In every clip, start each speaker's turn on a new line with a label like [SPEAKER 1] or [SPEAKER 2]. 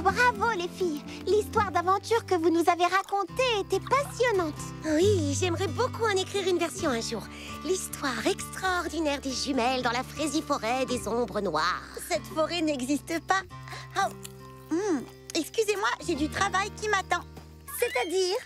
[SPEAKER 1] bravo les filles. L'histoire d'aventure que vous nous avez racontée était passionnante.
[SPEAKER 2] Oui, j'aimerais beaucoup en écrire une version un jour. L'histoire extraordinaire des jumelles dans la fraisiforêt des ombres noires.
[SPEAKER 3] Cette forêt n'existe pas. Oh. Excusez-moi, j'ai du travail qui m'attend. C'est-à-dire,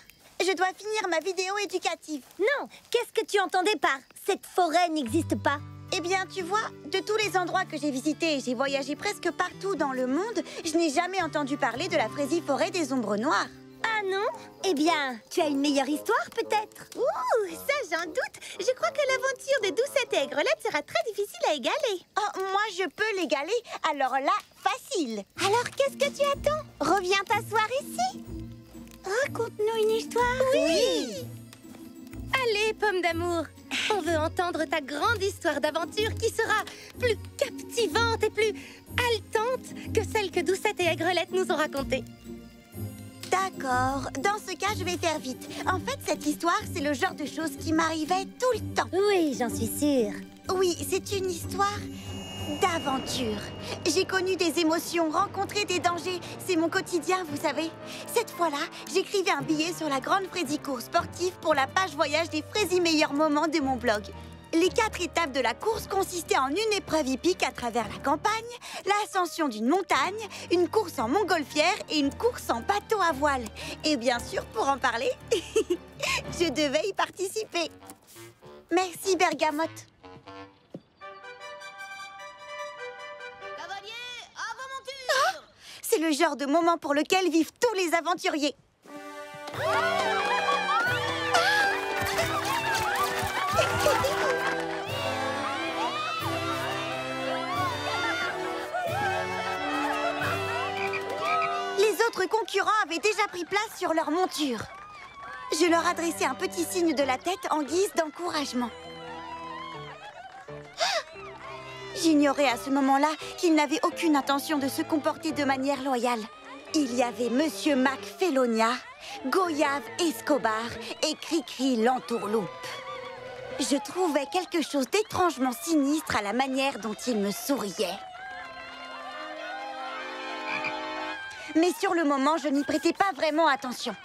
[SPEAKER 3] je dois finir ma vidéo éducative.
[SPEAKER 4] Non, qu'est-ce que tu entendais par « cette forêt n'existe pas » ?
[SPEAKER 3] Eh bien, tu vois, de tous les endroits que j'ai visités et j'ai voyagé presque partout dans le monde, je n'ai jamais entendu parler de la fraisiforêt des ombres noires.
[SPEAKER 4] Ah non? Eh bien, tu as une meilleure histoire peut-être?
[SPEAKER 1] Ouh, ça j'en doute. Je crois que l'aventure de Doucette et Aigrelette sera très difficile à égaler.
[SPEAKER 3] Oh, moi je peux l'égaler, alors là, facile.
[SPEAKER 1] Alors qu'est-ce que tu attends? Reviens t'asseoir ici. Raconte-nous une histoire.
[SPEAKER 2] Oui. Allez, pomme d'amour, on veut entendre ta grande histoire d'aventure qui sera plus captivante et plus haletante que celle que Doucette et Aigrelette nous ont racontée.
[SPEAKER 3] D'accord, dans ce cas, je vais faire vite. En fait, cette histoire, c'est le genre de choses qui m'arrivait tout le temps.
[SPEAKER 4] Oui, j'en suis sûre.
[SPEAKER 3] Oui, c'est une histoire d'aventure. J'ai connu des émotions, rencontré des dangers. C'est mon quotidien, vous savez. Cette fois-là, j'écrivais un billet sur la grande Fraisicourt sportive pour la page voyage des Fraisi meilleurs moments de mon blog. Les 4 étapes de la course consistaient en une épreuve hippique à travers la campagne, l'ascension d'une montagne, une course en montgolfière et une course en bateau à voile. Et bien sûr, pour en parler, je devais y participer. Merci, Bergamote.
[SPEAKER 2] Cavalier, à vos montures!
[SPEAKER 3] C'est le genre de moment pour lequel vivent tous les aventuriers. Les autres concurrents avaient déjà pris place sur leur monture. Je leur adressais un petit signe de la tête en guise d'encouragement. J'ignorais à ce moment-là qu'ils n'avaient aucune intention de se comporter de manière loyale. Il y avait Monsieur Macphélonia, Goyave Escobar et Cricri l'entourloupe. Je trouvais quelque chose d'étrangement sinistre à la manière dont ils me souriaient. Mais sur le moment, je n'y prêtais pas vraiment attention.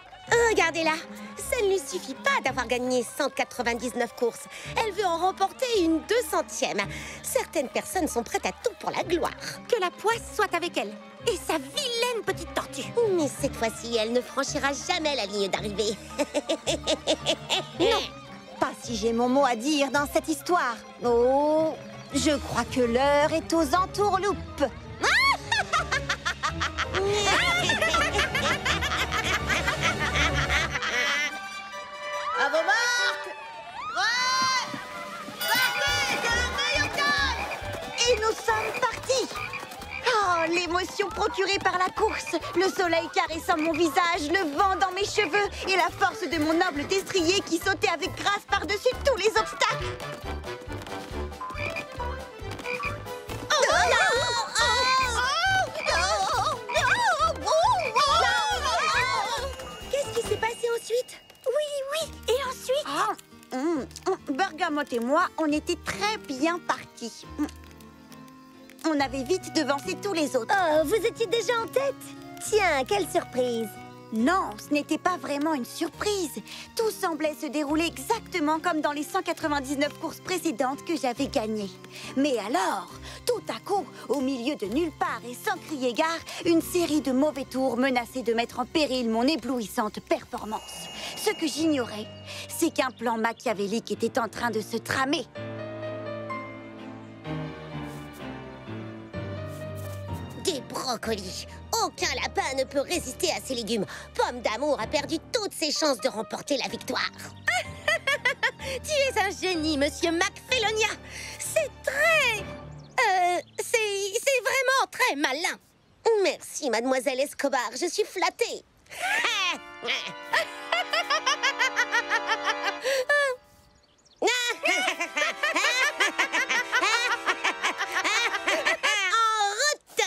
[SPEAKER 2] Regardez-la, ça ne lui suffit pas d'avoir gagné 199 courses. Elle veut en remporter une 200e. Certaines personnes sont prêtes à tout pour la gloire.
[SPEAKER 1] Que la poisse soit avec elle. Et sa vilaine petite tortue.
[SPEAKER 2] Mais cette fois-ci, elle ne franchira jamais la ligne d'arrivée.
[SPEAKER 1] Non, pas si j'ai mon mot à dire dans cette histoire. Oh, je crois que l'heure est aux entourloupes.
[SPEAKER 2] À vos marques! Ouais! Partez! C'est le meilleur temps!
[SPEAKER 3] Et nous sommes partis! Oh, l'émotion procurée par la course, le soleil caressant mon visage, le vent dans mes cheveux et la force de mon noble destrier qui sautait avec grâce par-dessus tous les obstacles.
[SPEAKER 2] Qu'est-ce qui s'est passé ensuite?
[SPEAKER 3] Oui, et ensuite Bergamote et moi, on était très bien partis. On avait vite devancé tous les autres.
[SPEAKER 4] Oh, vous étiez déjà en tête? Tiens, quelle surprise!
[SPEAKER 3] Non, ce n'était pas vraiment une surprise. Tout semblait se dérouler exactement comme dans les 199 courses précédentes que j'avais gagnées. Mais alors, tout à coup, au milieu de nulle part et sans crier gare, une série de mauvais tours menaçait de mettre en péril mon éblouissante performance. Ce que j'ignorais, c'est qu'un plan machiavélique était en train de se tramer.
[SPEAKER 2] Des brocolis! Aucun lapin ne peut résister à ces légumes. Pomme d'amour a perdu toutes ses chances de remporter la victoire. Tu es un génie, monsieur Macphélonia. C'est très... c'est vraiment très malin. Merci, mademoiselle Escobar. Je suis flattée. En route!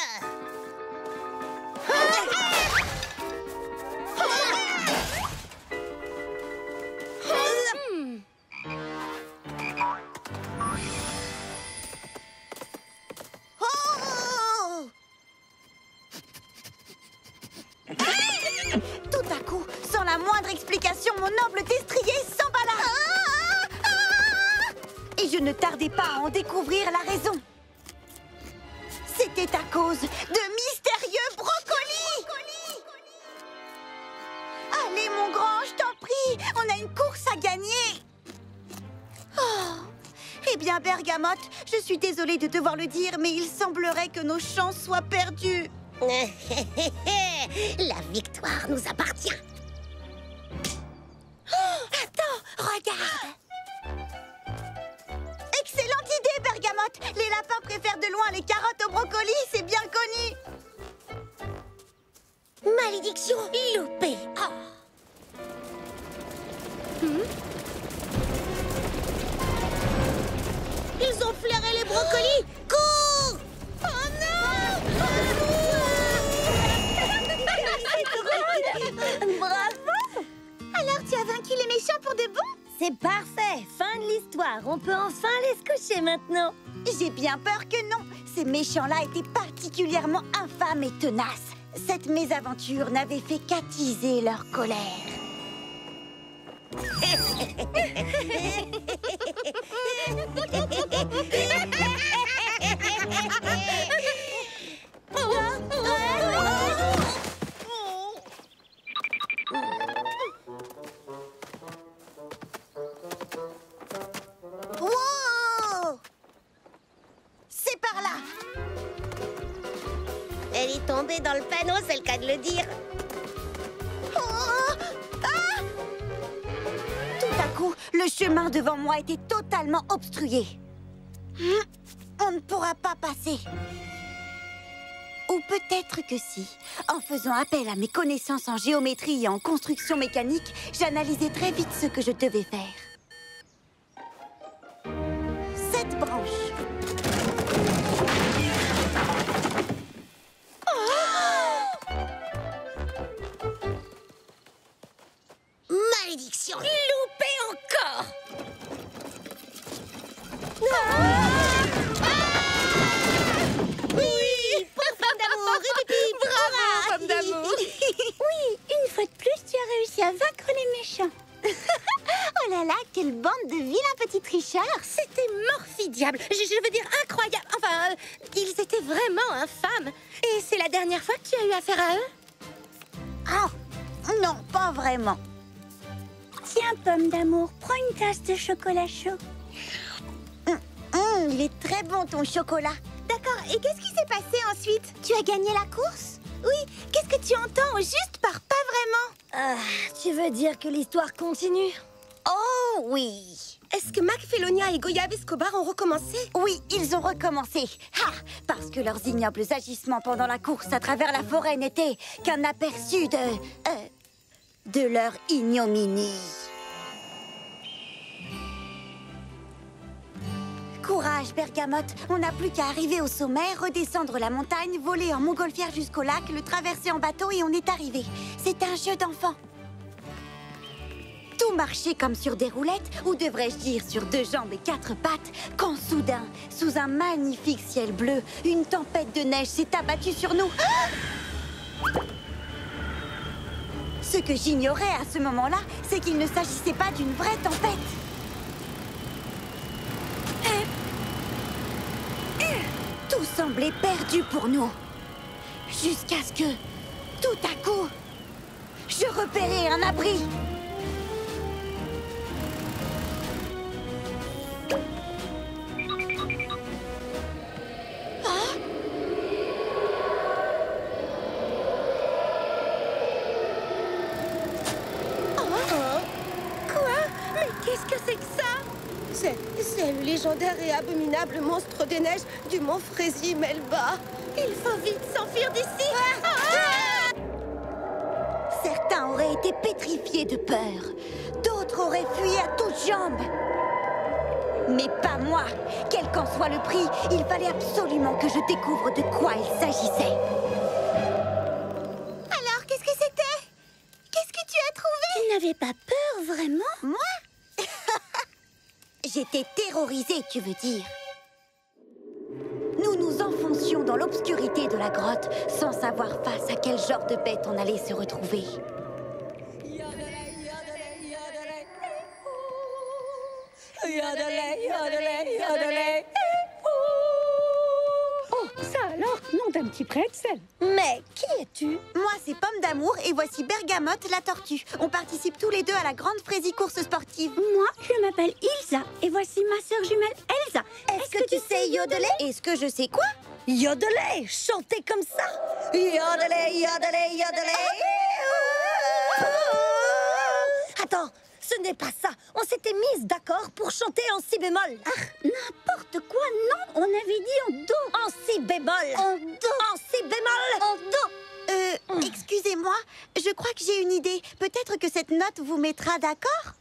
[SPEAKER 3] explication, mon noble destrier s'emballa. Et je ne tardais pas à en découvrir la raison. C'était à cause de mystérieux brocolis. Allez, mon grand, je t'en prie, on a une course à gagner. Oh. Eh bien, Bergamote, je suis désolée de devoir le dire, mais il semblerait que nos chances soient perdues.
[SPEAKER 2] La victoire nous appartient.
[SPEAKER 3] Oh, attends, regarde. Excellente idée, Bergamote. Les lapins préfèrent de loin les carottes au brocoli, c'est bien connu.
[SPEAKER 2] Malédiction loupée. Oh. Ils ont flairé les brocolis. Cours! Oh non!
[SPEAKER 4] Bravo!
[SPEAKER 3] Alors, tu as vaincu les méchants pour de bon?
[SPEAKER 4] C'est parfait. Fin de l'histoire. On peut enfin aller se coucher maintenant.
[SPEAKER 3] J'ai bien peur que non. Ces méchants-là étaient particulièrement infâmes et tenaces. Cette mésaventure n'avait fait qu'attiser leur colère. Wow! C'est par là.
[SPEAKER 2] Elle est tombée dans le panneau, c'est le cas de le dire.
[SPEAKER 3] Oh! Ah! Tout à coup, le chemin devant moi était totalement obstrué. On ne pourra pas passer. Ou peut-être que si. En faisant appel à mes connaissances en géométrie et en construction mécanique, j'analysais très vite ce que je devais faire. Cette branche.
[SPEAKER 2] Malédiction loupée encore. Oui, pour femme d'amour.
[SPEAKER 4] Bravo, femme d'amour.
[SPEAKER 3] Oui, une fois de plus, tu as réussi à vaincre les méchants. Oh là là, quelle bande de vilains petits tricheurs.
[SPEAKER 2] C'était morphidiable. Je veux dire incroyable. Enfin, ils étaient vraiment infâmes. Et c'est la dernière fois que tu as eu affaire à eux?
[SPEAKER 3] Ah, non, pas vraiment.
[SPEAKER 4] Tiens, pomme d'amour, prends une tasse de chocolat chaud.
[SPEAKER 3] Il est très bon ton chocolat. D'accord, et qu'est-ce qui s'est passé ensuite? Tu as gagné la course? Oui, qu'est-ce que tu entends juste par pas vraiment?
[SPEAKER 4] Ah, tu veux dire que l'histoire continue?
[SPEAKER 3] Oh oui.
[SPEAKER 2] Est-ce que Mac Félonia et Goyave Escobar ont recommencé?
[SPEAKER 3] Oui, ils ont recommencé. Ha! Parce que leurs ignobles agissements pendant la course à travers la forêt n'étaient qu'un aperçu de leur ignominie. Courage, Bergamote. On n'a plus qu'à arriver au sommet, redescendre la montagne, voler en montgolfière jusqu'au lac, le traverser en bateau et on est arrivé. C'est un jeu d'enfant. Tout marchait comme sur des roulettes, ou devrais-je dire sur 2 jambes et 4 pattes, quand soudain, sous un magnifique ciel bleu, une tempête de neige s'est abattue sur nous. Ah! Ce que j'ignorais à ce moment-là, c'est qu'il ne s'agissait pas d'une vraie tempête. Tout semblait perdu pour nous. Jusqu'à ce que, tout à coup, je repérais un abri.
[SPEAKER 2] Qu'est-ce que c'est que ça? C'est le légendaire et abominable monstre des neiges du mont Fraisier Melba. Il faut vite s'enfuir d'ici.
[SPEAKER 3] Certains auraient été pétrifiés de peur. D'autres auraient fui à toutes jambes. Mais pas moi. Quel qu'en soit le prix, il fallait absolument que je découvre de quoi il s'agissait. Alors, qu'est-ce que c'était? Qu'est-ce que tu as trouvé?
[SPEAKER 4] Tu n'avais pas peur, vraiment?
[SPEAKER 3] Moi? J'étais terrorisée, tu veux dire. Nous nous enfoncions dans l'obscurité de la grotte sans savoir face à quel genre de bête on allait se retrouver.
[SPEAKER 4] un petit pretzel.
[SPEAKER 5] Mais qui es-tu?
[SPEAKER 3] Moi, c'est Pomme d'Amour et voici Bergamote la tortue. On participe tous les deux à la grande Frésie-course sportive.
[SPEAKER 4] Moi, je m'appelle Ilsa et voici ma sœur jumelle Elsa.
[SPEAKER 5] Est-ce que tu sais yodeler?
[SPEAKER 3] Est-ce que je sais quoi?
[SPEAKER 5] Yodeler, chanter comme ça. Yodeler, yodeler, yodeler. Attends, ce n'est pas ça. On s'était mises d'accord pour chanter en si bémol.
[SPEAKER 4] N'importe quoi, non. On avait dit en do.
[SPEAKER 5] En si bémol.
[SPEAKER 4] En do.
[SPEAKER 5] En si bémol.
[SPEAKER 4] En do.
[SPEAKER 3] Excusez-moi, je crois que j'ai une idée. Peut-être que cette note vous mettra d'accord?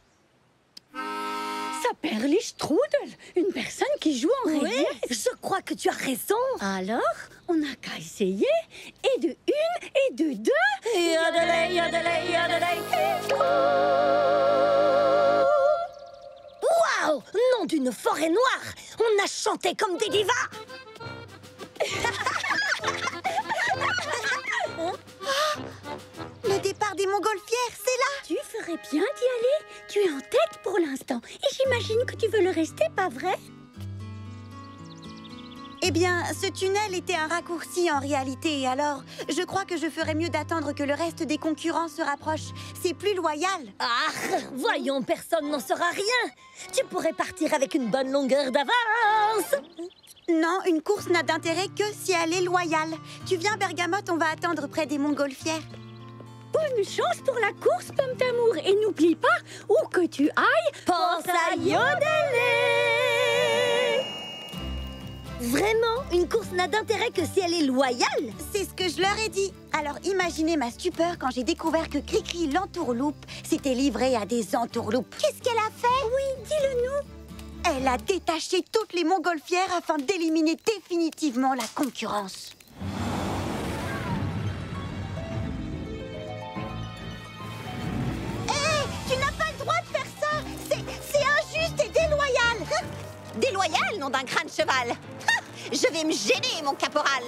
[SPEAKER 4] Ça Perlich Strudel, une personne qui joue en
[SPEAKER 5] Oui,
[SPEAKER 4] réglisse.
[SPEAKER 5] je crois que tu as raison.
[SPEAKER 4] Alors, on n'a qu'à essayer. Et de une, et de deux.
[SPEAKER 5] Yodeler, yodeler, yodeler. Waouh! Nom d'une forêt noire! On a chanté comme des divas!
[SPEAKER 3] Le départ des montgolfières, c'est là!
[SPEAKER 4] Tu ferais bien d'y aller. Tu es en tête pour l'instant. Et j'imagine que tu veux le rester, pas vrai?
[SPEAKER 3] Eh bien, ce tunnel était un raccourci en réalité, alors je crois que je ferais mieux d'attendre que le reste des concurrents se rapproche. C'est plus loyal.
[SPEAKER 5] Ah! Voyons, personne n'en saura rien! Tu pourrais partir avec une bonne longueur d'avance!
[SPEAKER 3] Non, une course n'a d'intérêt que si elle est loyale. Tu viens, Bergamote, on va attendre près des montgolfières.
[SPEAKER 4] Bonne chance pour la course, Pomme d'amour. Et n'oublie pas, où que tu ailles,
[SPEAKER 5] Pense à yodeler! Vraiment, une course n'a d'intérêt que si elle est loyale?
[SPEAKER 3] C'est ce que je leur ai dit. Alors imaginez ma stupeur quand j'ai découvert que Cricri l'entourloupe s'était livrée à des entourloupes. Qu'est-ce qu'elle a fait? Oui, dis-le-nous. Elle a détaché toutes les montgolfières afin d'éliminer définitivement la concurrence. Hé, tu n'as pas le droit de faire ça. C'est injuste et déloyal.
[SPEAKER 1] Déloyal, nom d'un crâne cheval. Ha, je vais me gêner, mon caporal.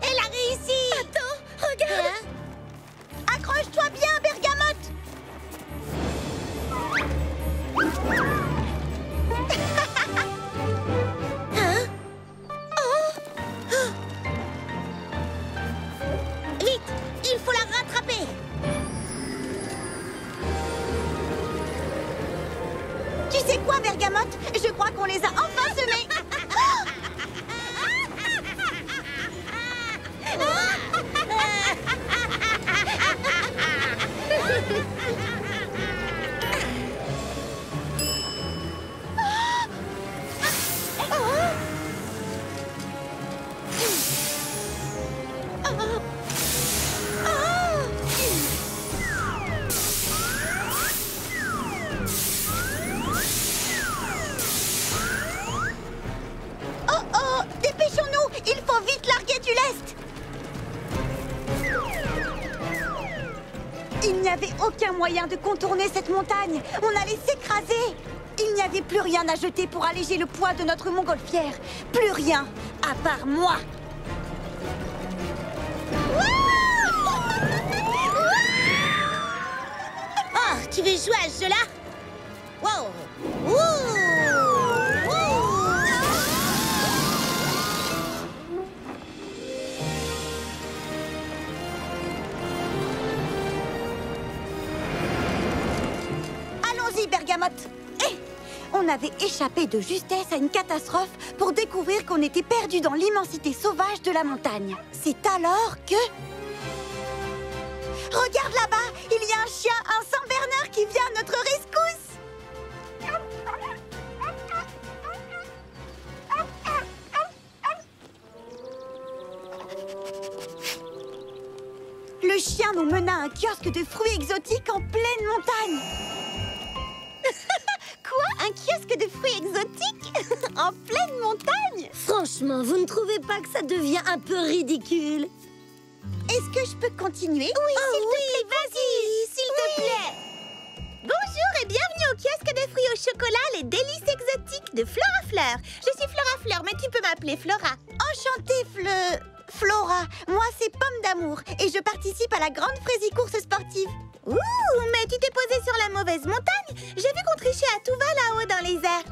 [SPEAKER 2] Elle a réussi.
[SPEAKER 5] Attends, regarde!
[SPEAKER 3] Accroche-toi bien, Bergamote.
[SPEAKER 2] Hein? Oh! Vite, il faut la rattraper.
[SPEAKER 3] Tu sais quoi, Bergamote? Je crois qu'on les a enfin semés. Oh oh, dépêchons-nous. Il faut vite larguer du lest. Il n'y avait aucun moyen de contourner cette montagne. On allait s'écraser. Il n'y avait plus rien à jeter pour alléger le poids de notre montgolfière. Plus rien, à part moi.
[SPEAKER 2] Oh, tu veux jouer à ce jeu-là? Wow! Ouh!
[SPEAKER 3] Allons-y, Bergamote. On avait échappé de justesse à une catastrophe pour découvrir qu'on était perdu dans l'immensité sauvage de la montagne. C'est alors que... Regarde là-bas, il y a un chien, un Saint-Bernard qui vient à notre rescousse. Le chien nous mena à un kiosque de fruits exotiques en pleine montagne.
[SPEAKER 1] Quoi? Un kiosque de fruits exotiques? En pleine montagne?
[SPEAKER 5] Franchement, vous ne trouvez pas que ça devient un peu ridicule?
[SPEAKER 3] Est-ce que je peux continuer?
[SPEAKER 1] Oui, s'il te plaît, vas-y, s'il te plaît. Bonjour et bienvenue au kiosque de fruits au chocolat, les délices exotiques de Flora Fleur. Je suis Flora Fleur, mais tu peux m'appeler Flora.
[SPEAKER 3] Enchantée, Flora. Moi, c'est Pomme d'Amour et je participe à la grande Frésie-course sportive.
[SPEAKER 1] Ouh, mais tu t'es posée sur la mauvaise montagne. J'ai vu qu'on trichait à tout va là-haut dans les airs.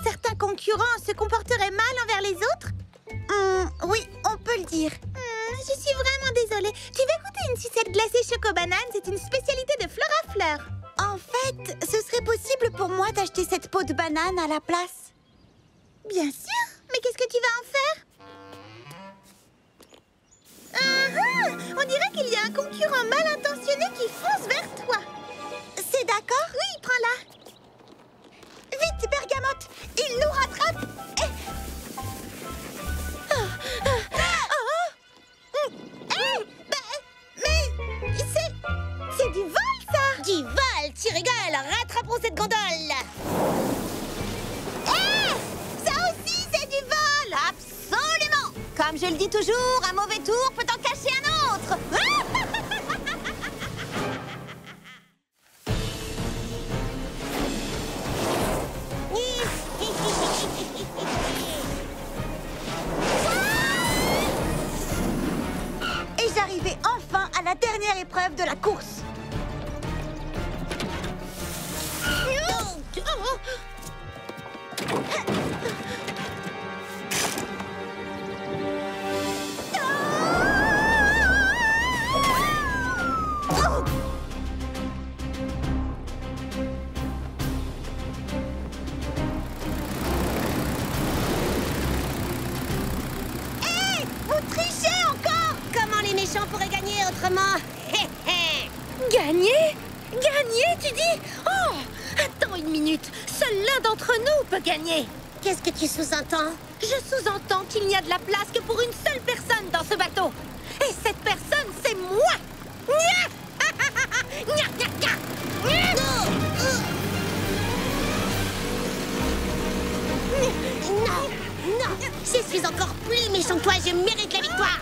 [SPEAKER 1] Certains concurrents se comporterait mal envers les autres?
[SPEAKER 3] Oui, on peut le dire.
[SPEAKER 1] Je suis vraiment désolée. Tu veux goûter une sucette glacée choco-banane? C'est une spécialité de Flora Fleur.
[SPEAKER 3] En fait, ce serait possible pour moi d'acheter cette peau de banane à la place.
[SPEAKER 1] Bien sûr. Mais qu'est-ce que tu vas en faire? On dirait qu'il y a un concurrent mal intentionné qui fonce vers toi.
[SPEAKER 3] C'est d'accord?
[SPEAKER 1] Oui, prends-la.
[SPEAKER 3] Vite, Bergamote! Il nous rattrape!
[SPEAKER 1] Mais c'est du vol, ça!
[SPEAKER 2] Du vol, tu rigoles! Rattrapons cette gondole!
[SPEAKER 1] Ça aussi, c'est du vol!
[SPEAKER 3] Absolument! Comme je le dis toujours, un mauvais tour peut en cacher un autre! Et j'arrivais enfin à la dernière épreuve de la course. Vous trichez encore!
[SPEAKER 2] Comment les méchants pourraient gagner autrement?
[SPEAKER 5] Gagner? Gagner, tu dis? Oh! Attends une minute. Seul l'un d'entre nous peut gagner.
[SPEAKER 2] Qu'est-ce que tu sous-entends?
[SPEAKER 5] Je sous-entends qu'il n'y a de la place que pour une seule personne dans ce bateau. Et cette personne, c'est moi! Nya! Nya, nya, nya! Nya!
[SPEAKER 2] Non! Non! Je suis encore plus méchant que toi, je mérite la victoire!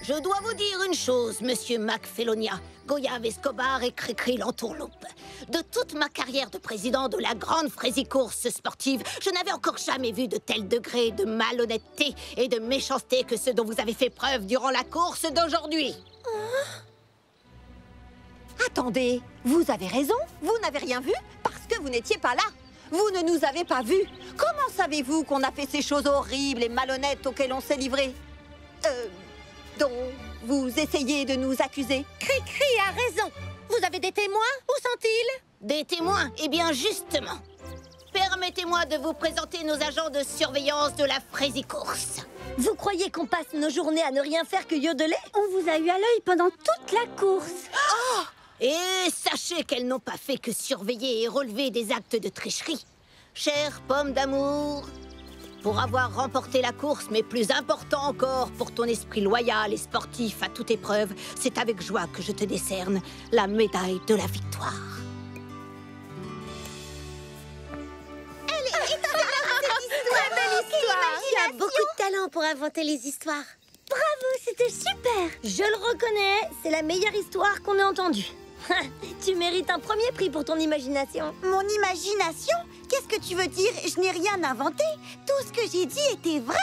[SPEAKER 2] Je dois vous dire une chose, monsieur McFelonia, Goyave Escobar et Cricri l'entourloupe. De toute ma carrière de président de la grande Frésicourse sportive, je n'avais encore jamais vu de tel degré de malhonnêteté et de méchanceté que ce dont vous avez fait preuve durant la course d'aujourd'hui.
[SPEAKER 3] Attendez, vous avez raison, vous n'avez rien vu parce que vous n'étiez pas là. Vous ne nous avez pas vus. Comment savez-vous qu'on a fait ces choses horribles et malhonnêtes auxquelles on s'est livré? Dont vous essayez de nous accuser?
[SPEAKER 2] Cricri a raison. Vous avez des témoins? Où sont-ils? Des témoins? Eh bien, justement. Permettez-moi de vous présenter nos agents de surveillance de la Frésicourse.
[SPEAKER 5] Vous croyez qu'on passe nos journées à ne rien faire que yodeler?
[SPEAKER 4] On vous a eu à l'œil pendant toute la course.
[SPEAKER 2] Et sachez qu'elles n'ont pas fait que surveiller et relever des actes de tricherie. Chère pomme d'amour, pour avoir remporté la course, mais plus important encore, pour ton esprit loyal et sportif à toute épreuve, c'est avec joie que je te décerne la médaille de la victoire.
[SPEAKER 1] Très belle histoire!
[SPEAKER 2] Tu as beaucoup de talent pour inventer les histoires.
[SPEAKER 5] Bravo, c'était super! Je le reconnais, c'est la meilleure histoire qu'on ait entendue. Tu mérites un premier prix pour ton imagination.
[SPEAKER 3] Mon imagination? Qu'est-ce que tu veux dire? Je n'ai rien inventé. Tout ce que j'ai dit était vrai.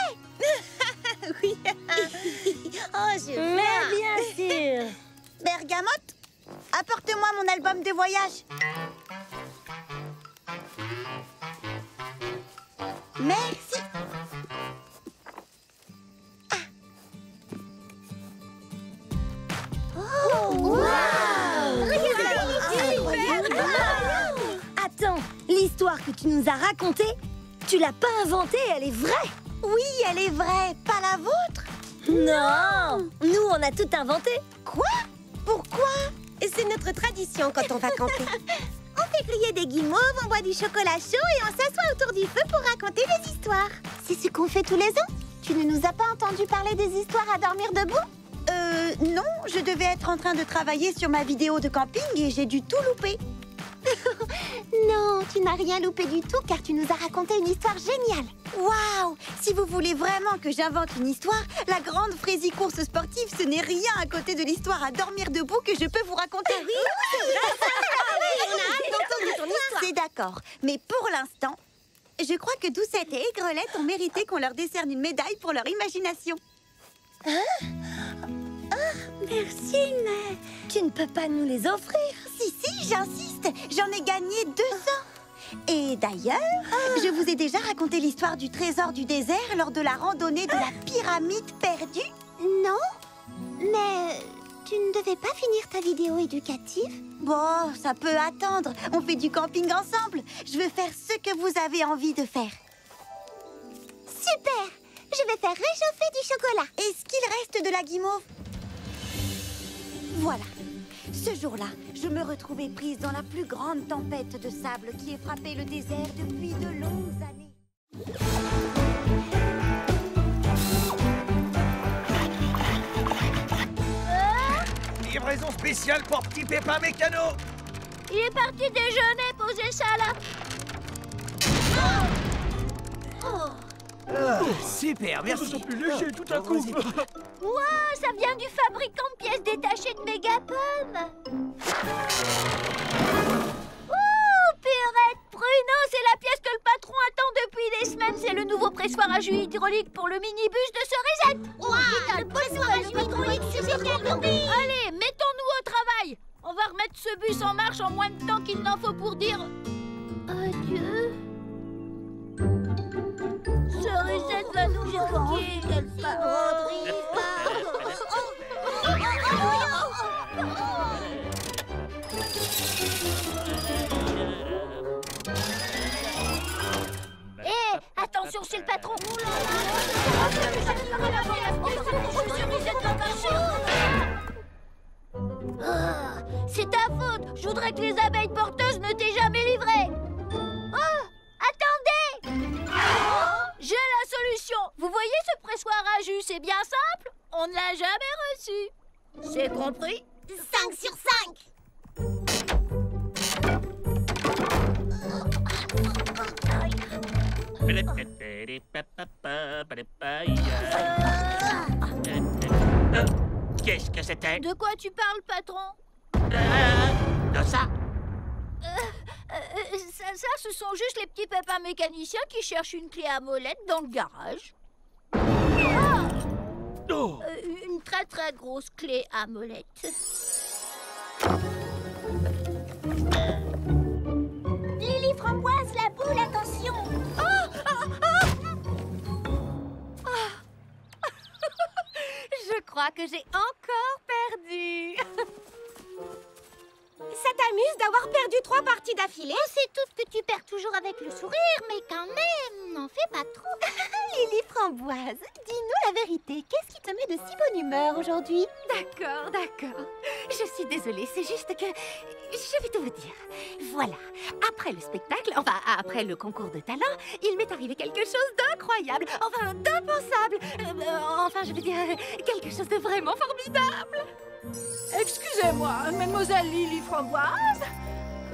[SPEAKER 1] Oui.
[SPEAKER 2] Oh, je
[SPEAKER 5] Mais bien sûr!
[SPEAKER 3] Bergamote, apporte-moi mon album de voyage. Merci.
[SPEAKER 5] Attends, l'histoire que tu nous as racontée, tu l'as pas inventée, elle est vraie.
[SPEAKER 3] Oui, elle est vraie, pas la vôtre.
[SPEAKER 5] Non! Nous, on a tout inventé.
[SPEAKER 3] Quoi? Pourquoi?
[SPEAKER 2] C'est notre tradition quand on va camper.
[SPEAKER 1] On fait griller des guimauves, on boit du chocolat chaud et on s'assoit autour du feu pour raconter des histoires.
[SPEAKER 3] C'est ce qu'on fait tous les ans? Tu ne nous as pas entendu parler des histoires à dormir debout? Non, je devais être en train de travailler sur ma vidéo de camping et j'ai dû tout louper. Non, tu n'as rien loupé du tout car tu nous as raconté une histoire géniale. Waouh! Si vous voulez vraiment que j'invente une histoire, la grande Frésicourse sportive, ce n'est rien à côté de l'histoire à dormir debout que je peux vous raconter. Oui,
[SPEAKER 2] On a hâte d'entendre ton histoire.
[SPEAKER 3] c'est d'accord. Mais pour l'instant, Je crois que Doucette et Aigrelette ont mérité qu'on leur décerne une médaille pour leur imagination.
[SPEAKER 4] Merci, mais tu ne peux pas nous les offrir.
[SPEAKER 3] Si, j'insiste. J'en ai gagné 200. Et d'ailleurs, je vous ai déjà raconté l'histoire du trésor du désert lors de la randonnée de la pyramide perdue.
[SPEAKER 2] Non, mais tu ne devais pas finir ta vidéo éducative?
[SPEAKER 3] Bon, ça peut attendre. On fait du camping ensemble. Je veux faire ce que vous avez envie de faire.
[SPEAKER 2] Super! Je vais faire réchauffer du chocolat.
[SPEAKER 3] Est-ce qu'il reste de la guimauve? Voilà. Ce jour-là, je me retrouvais prise dans la plus grande tempête de sable qui ait frappé le désert depuis de longues années.
[SPEAKER 6] Livraison spéciale pour Petit Pépin Mécano.
[SPEAKER 5] Il est parti déjeuner, posez ça là.
[SPEAKER 6] Super, merci.
[SPEAKER 7] Je me sens plus léger tout à coup.
[SPEAKER 5] Wow, ça vient du fabricant de pièces détachées de Mégapom. Ouh, purée de pruneau, c'est la pièce que le patron attend depuis des semaines. C'est le nouveau pressoir à jus hydraulique pour le minibus de Cerisette.
[SPEAKER 2] Waouh, le pressoir à jus hydraulique, c'est génial.
[SPEAKER 5] Allez, mettons-nous au travail. On va remettre ce bus en marche en moins de temps qu'il n'en faut pour dire adieu. Cerisette va nous manquer, quelle parodie. Hé, attention, c'est le patron. C'est ta faute. Je voudrais que les abeilles porteuses ne t'aient jamais livré. Oh, attendez. J'ai la solution. Vous voyez ce pressoir à jus, c'est bien simple. On ne l'a jamais reçu. C'est compris?
[SPEAKER 2] 5 sur 5.
[SPEAKER 6] Qu'est-ce que c'était?
[SPEAKER 5] De quoi tu parles, patron?
[SPEAKER 6] De ça?
[SPEAKER 5] Ça, ce sont juste les petits pépins mécaniciens qui cherchent une clé à molette dans le garage.
[SPEAKER 6] Oh.
[SPEAKER 5] Une très très grosse clé à molette.
[SPEAKER 2] Lily Framboise, la boule, attention.
[SPEAKER 5] Je crois que j'ai encore perdu.
[SPEAKER 2] Ça t'amuse d'avoir perdu 3 parties d'affilée? On sait toutes que tu perds toujours avec le sourire, mais quand même, n'en fais pas trop.
[SPEAKER 3] Lily Framboise, dis-nous la vérité. Qu'est-ce qui te met de si bonne humeur aujourd'hui?
[SPEAKER 8] D'accord. Je suis désolée, c'est juste que... Je vais tout vous dire. Voilà, après le spectacle, enfin après le concours de talent, il m'est arrivé quelque chose d'incroyable, enfin d'impensable. Enfin, je veux dire, quelque chose de vraiment formidable.
[SPEAKER 7] Excusez-moi, mademoiselle Lily Framboise.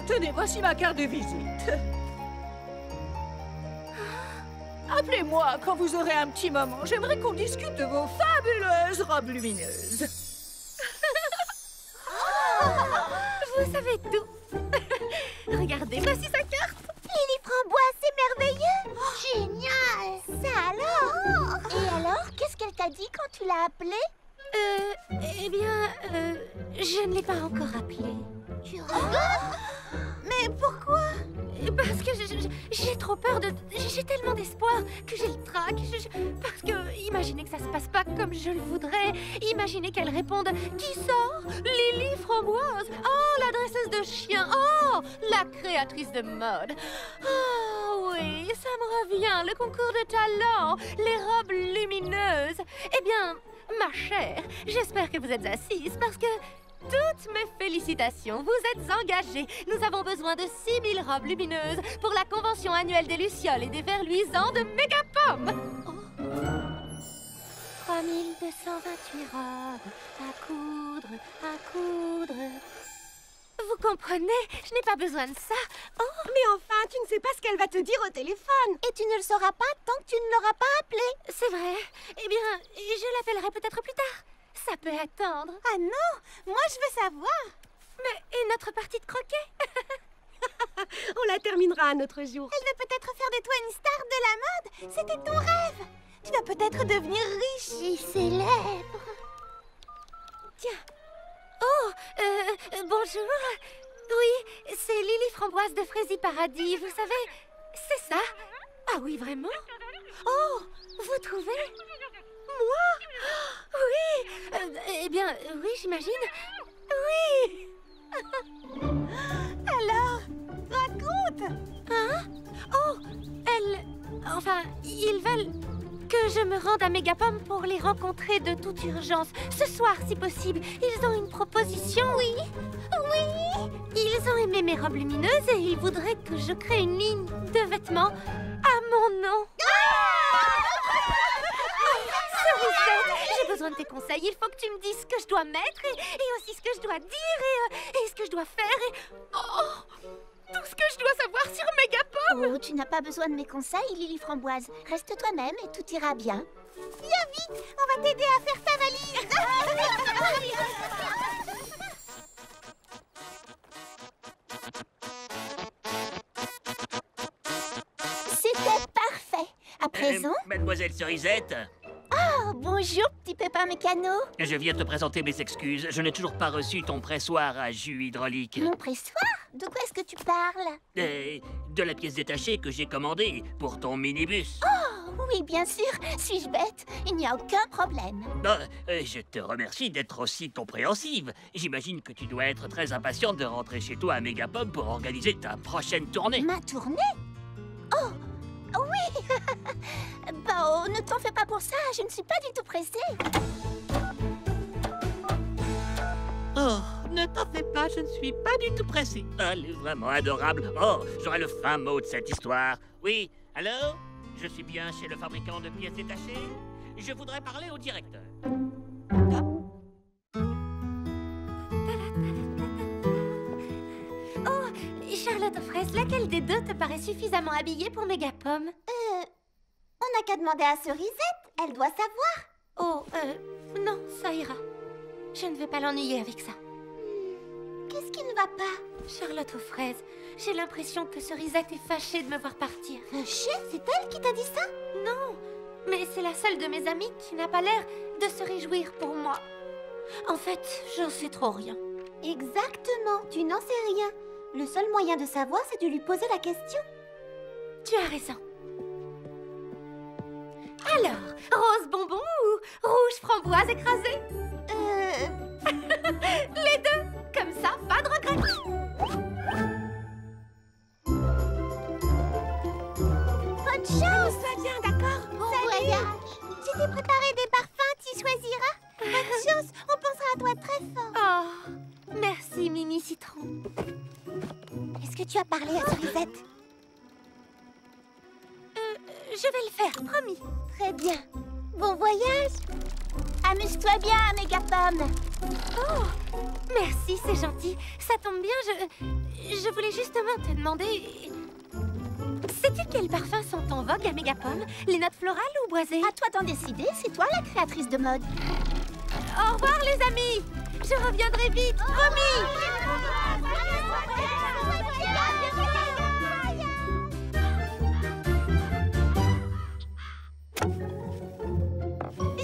[SPEAKER 7] Tenez, voici ma carte de visite. Appelez-moi quand vous aurez un petit moment. J'aimerais qu'on discute de vos fabuleuses robes lumineuses.
[SPEAKER 8] Vous savez tout. Regardez, voici sa carte.
[SPEAKER 2] Lily Framboise, c'est merveilleux. Génial. Ça alors? Et alors, qu'est-ce qu'elle t'a dit quand tu l'as appelée?
[SPEAKER 8] Eh bien, je ne l'ai pas encore appelé.
[SPEAKER 2] Tu rigoles?
[SPEAKER 3] Mais pourquoi?
[SPEAKER 8] Parce que j'ai trop peur de... J'ai tellement d'espoir que j'ai le trac. Parce que, imaginez que ça se passe pas comme je le voudrais. Imaginez qu'elle réponde « Qui sort? Lily Framboise. Oh, la dresseuse de chiens. Oh, la créatrice de mode. Oh, oui, ça me revient, le concours de talent, les robes lumineuses. Eh bien, ma chère, j'espère que vous êtes assise parce que... Toutes mes félicitations, vous êtes engagés. Nous avons besoin de 6000 robes lumineuses pour la convention annuelle des lucioles et des vers luisants de Mégapom. Oh. 3228 robes à coudre. Vous comprenez? Je n'ai pas besoin de ça.
[SPEAKER 3] Oh, mais enfin, tu ne sais pas ce qu'elle va te dire au téléphone. Et tu ne le sauras pas tant que tu ne l'auras pas appelée.
[SPEAKER 8] C'est vrai. Eh bien, je l'appellerai peut-être plus tard. Ça peut attendre.
[SPEAKER 3] Ah non, moi je veux savoir.
[SPEAKER 8] Mais et notre partie de croquet?
[SPEAKER 3] On la terminera un autre jour. Elle veut peut-être faire de toi une star.
[SPEAKER 1] C'était ton rêve. Tu vas peut-être devenir riche.
[SPEAKER 5] Et célèbre.
[SPEAKER 8] Tiens. Oh, bonjour. Oui, c'est Lily Framboise de Frézy Paradis, vous savez. C'est ça. Ah oui, vraiment? Oh, vous trouvez? Moi? Oui. Eh bien, oui, j'imagine. Oui.
[SPEAKER 1] Alors, raconte.
[SPEAKER 8] Hein? Oh, Enfin, ils veulent que je me rende à Mégapom pour les rencontrer de toute urgence. Ce soir, si possible. Ils ont une proposition. Oui. Oui. Ils ont aimé mes robes lumineuses et ils voudraient que je crée une ligne de vêtements à mon nom. Cerisette, j'ai besoin de tes conseils. Il faut que tu me dises ce que je dois mettre et aussi ce que je dois dire et ce que je dois faire tout ce que je dois savoir sur Mégapom.
[SPEAKER 5] Oh, tu n'as pas besoin de mes conseils, Lily Framboise. Reste toi-même et tout ira bien.
[SPEAKER 1] Viens vite, on va t'aider à faire ta valise.
[SPEAKER 5] C'était parfait. À présent...
[SPEAKER 6] Mademoiselle Cerisette,
[SPEAKER 5] Oh, bonjour, petit pépin mécano.
[SPEAKER 6] je viens te présenter mes excuses. Je n'ai toujours pas reçu ton pressoir à jus hydraulique.
[SPEAKER 5] Mon pressoir? De quoi est-ce que tu parles?
[SPEAKER 6] De la pièce détachée que j'ai commandée pour ton minibus.
[SPEAKER 5] Oh, oui, bien sûr. Suis-je bête? Il n'y a aucun problème.
[SPEAKER 6] Je te remercie d'être aussi compréhensive. J'imagine que tu dois être très impatiente de rentrer chez toi à Mégapom pour organiser ta prochaine tournée.
[SPEAKER 5] Ma tournée? Oh, oui. Bah, oh, ne t'en fais pas pour ça. Je ne suis pas du tout pressée.
[SPEAKER 6] Oh, ne t'en fais pas, je ne suis pas du tout pressée. Elle est vraiment adorable. Oh, j'aurai le fin mot de cette histoire. Oui, allô? Je suis bien chez le fabricant de pièces détachées? Je voudrais parler au directeur.
[SPEAKER 8] Oh, Charlotte aux fraises, laquelle des deux te paraît suffisamment habillée pour Mégapom?
[SPEAKER 5] On n'a qu'à demander à Cerisette. Elle doit savoir.
[SPEAKER 8] Oh, non, ça ira. Je ne vais pas l'ennuyer avec ça.
[SPEAKER 5] Qu'est-ce qui ne va pas?
[SPEAKER 8] Charlotte aux fraises, j'ai l'impression que Cerisette est fâchée de me voir partir.
[SPEAKER 5] Fâchée? C'est elle qui t'a dit ça?
[SPEAKER 8] Non, mais c'est la seule de mes amies qui n'a pas l'air de se réjouir pour moi. En fait, j'en sais trop rien.
[SPEAKER 5] Exactement, tu n'en sais rien. Le seul moyen de savoir, c'est de lui poser la question.
[SPEAKER 8] Tu as raison. Alors, rose bonbon ou rouge framboise écrasée? Les deux, comme ça, pas de regret.
[SPEAKER 5] Bonne chance.
[SPEAKER 1] Sois bien, d'accord?
[SPEAKER 5] Bon
[SPEAKER 1] Salut.
[SPEAKER 5] voyage.
[SPEAKER 1] Je t'ai préparé des parfums, tu choisiras. Bonne chance, on pensera à toi très fort.
[SPEAKER 8] Oh, merci, Mini Citron.
[SPEAKER 5] Est-ce que tu as parlé à Cerisette?
[SPEAKER 8] Je vais le faire, promis.
[SPEAKER 5] Très bien. Bon voyage. Amuse-toi bien, Mégapom.
[SPEAKER 8] Oh, merci, c'est gentil. Ça tombe bien, je voulais justement te demander... Sais-tu quels parfums sont en vogue à Mégapom? Les notes florales ou boisées?
[SPEAKER 5] À toi d'en décider, c'est toi la créatrice de mode.
[SPEAKER 8] Au revoir, les amis. Je reviendrai vite, promis.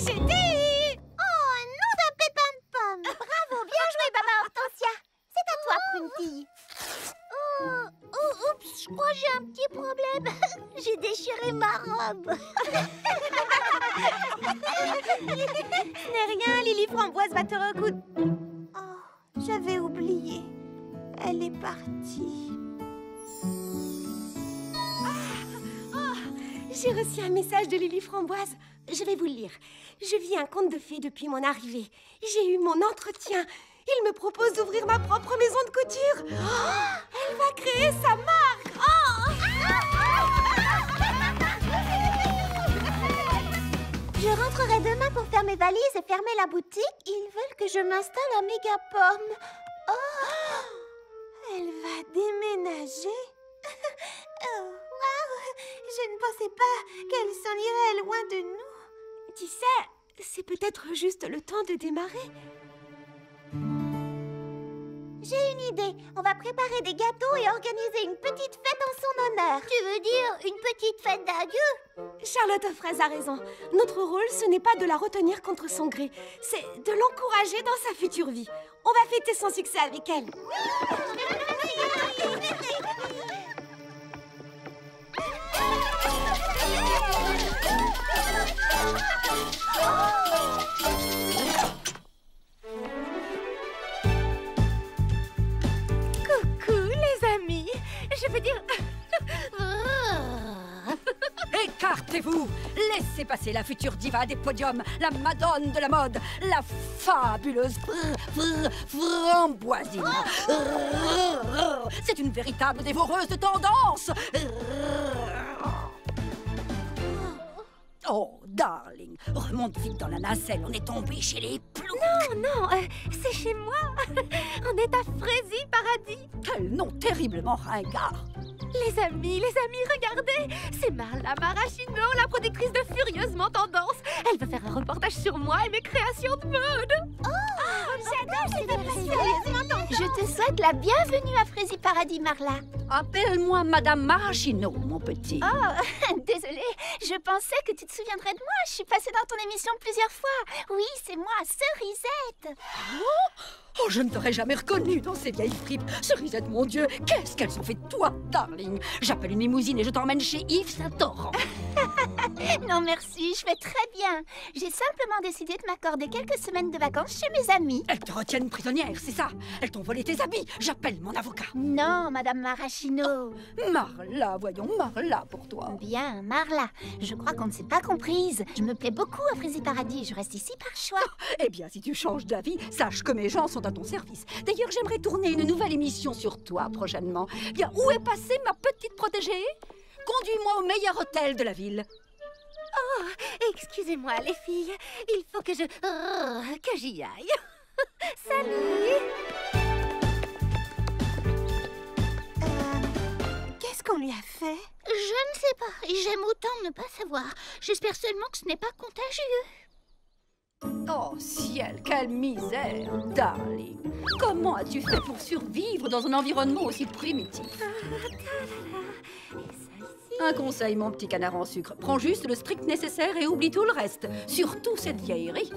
[SPEAKER 1] J'ai dit... Oh, un nom d'un pépin de pomme.
[SPEAKER 5] Bravo, bien joué, Maman Hortensia. C'est à toi, Pruntille. Oups, je crois que j'ai un petit problème. J'ai déchiré ma robe.
[SPEAKER 1] Ce n'est rien, Lily Framboise va te recoudre. Oh, j'avais oublié. Elle est partie.
[SPEAKER 9] J'ai reçu un message de Lily Framboise. Je vais vous le lire. Je vis un conte de fées depuis mon arrivée. J'ai eu mon entretien. Il me propose d'ouvrir ma propre maison de couture. Oh, elle va créer sa marque.
[SPEAKER 5] Je rentrerai demain pour faire mes valises et fermer la boutique. Ils veulent que je m'installe à Mégapom.
[SPEAKER 1] Oh, elle va déménager. Oh, waouh, je ne pensais pas qu'elle s'en irait loin de nous.
[SPEAKER 9] Tu sais, c'est peut-être juste le temps de démarrer.
[SPEAKER 3] J'ai une idée. On va préparer des gâteaux et organiser une petite fête en son honneur.
[SPEAKER 5] Tu veux dire une petite fête d'adieu?
[SPEAKER 9] Charlotte Fraise a raison. Notre rôle, ce n'est pas de la retenir contre son gré. C'est de l'encourager dans sa future vie. On va fêter son succès avec elle.
[SPEAKER 8] Coucou les amis. Je veux dire...
[SPEAKER 10] Écartez-vous! Laissez passer la future diva des podiums, la madone de la mode, la fabuleuse Framboisine. C'est une véritable dévoreuse de tendance. Oh, darling, remonte vite dans la nacelle, on est tombé chez les ploux.
[SPEAKER 8] Non, c'est chez moi. On est à Frézy Paradis.
[SPEAKER 10] Quel nom terriblement ringard.
[SPEAKER 8] Les amis, regardez. C'est Marla Maraschino, la productrice de Furieusement Tendance. Elle veut faire un reportage sur moi et mes créations de mode.
[SPEAKER 5] Je te souhaite la bienvenue à Frézy Paradis, Marla.
[SPEAKER 10] Appelle-moi Madame Maraschino, mon petit.
[SPEAKER 5] Oh, désolée, je pensais que tu te souviendrais de moi. Je suis passée dans ton émission plusieurs fois. Oui, c'est moi, Cerisette.
[SPEAKER 10] Oh, je ne t'aurais jamais reconnue dans ces vieilles fripes. Cerisette, mon Dieu, qu'est-ce qu'elles ont fait de toi, darling? J'appelle une limousine et je t'emmène chez Yves Saint-Laurent.
[SPEAKER 5] Non, merci, je vais très bien. J'ai simplement décidé de m'accorder quelques semaines de vacances chez mes amis.
[SPEAKER 10] Elles te retiennent prisonnière, c'est ça? Elles t'ont volé tes habits. J'appelle mon avocat.
[SPEAKER 5] Non, Madame Maraschino.
[SPEAKER 10] Marla, voyons, Marla pour toi.
[SPEAKER 5] Bien, Marla. Je crois qu'on ne s'est pas comprise. Je me plais beaucoup à Frézy Paradis. Je reste ici par choix.
[SPEAKER 10] Eh bien, si tu changes d'avis, sache que mes gens sont à ton service. D'ailleurs, j'aimerais tourner une nouvelle émission sur toi prochainement. Bien, où est passée ma petite protégée? Conduis-moi au meilleur hôtel de la ville.
[SPEAKER 8] Oh, excusez-moi les filles. Il faut que j'y aille. Salut.
[SPEAKER 3] Qu'est-ce qu'on lui a fait?
[SPEAKER 5] Je ne sais pas. Et j'aime autant ne pas savoir. J'espère seulement que ce n'est pas contagieux.
[SPEAKER 10] Oh ciel, quelle misère, darling. Comment as-tu fait pour survivre dans un environnement aussi primitif? Un conseil, mon petit canard en sucre. Prends juste le strict nécessaire et oublie tout le reste. Surtout cette vieillerie.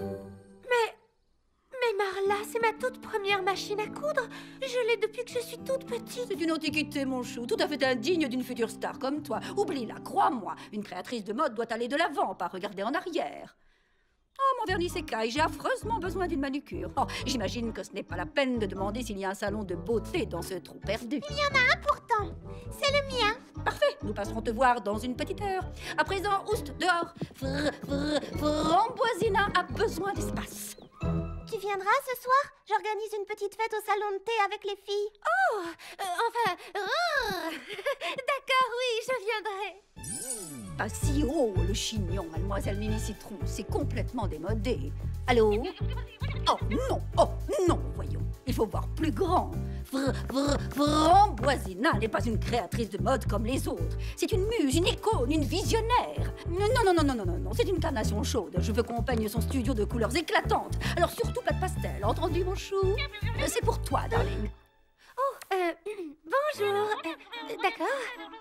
[SPEAKER 8] Mais Marla, c'est ma toute première machine à coudre. Je l'ai depuis que je suis toute petite.
[SPEAKER 10] C'est une antiquité, mon chou, tout à fait indigne d'une future star comme toi. Oublie-la, crois-moi. Une créatrice de mode doit aller de l'avant, pas regarder en arrière. Oh, mon vernis s'écaille, j'ai affreusement besoin d'une manucure. Oh, j'imagine que ce n'est pas la peine de demander s'il y a un salon de beauté dans ce trou perdu.
[SPEAKER 3] Il y en a un pourtant. C'est le mien.
[SPEAKER 10] Parfait, nous passerons te voir dans une petite heure. À présent, oust, dehors. Framboisina a besoin d'espace.
[SPEAKER 3] Tu viendras ce soir? J'organise une petite fête au salon de thé avec les filles.
[SPEAKER 8] D'accord, oui, je viendrai.
[SPEAKER 10] Pas si haut, le chignon, mademoiselle Mimi Citron. C'est complètement démodé. Allô? Oh non, voyons. Il faut voir plus grand. Framboisina n'est pas une créatrice de mode comme les autres. C'est une muse, une icône, une visionnaire. Non, c'est une carnation chaude. Je veux qu'on peigne son studio de couleurs éclatantes. Alors surtout pas de pastel, entendu mon chou? C'est pour toi, darling.
[SPEAKER 8] Bonjour. D'accord.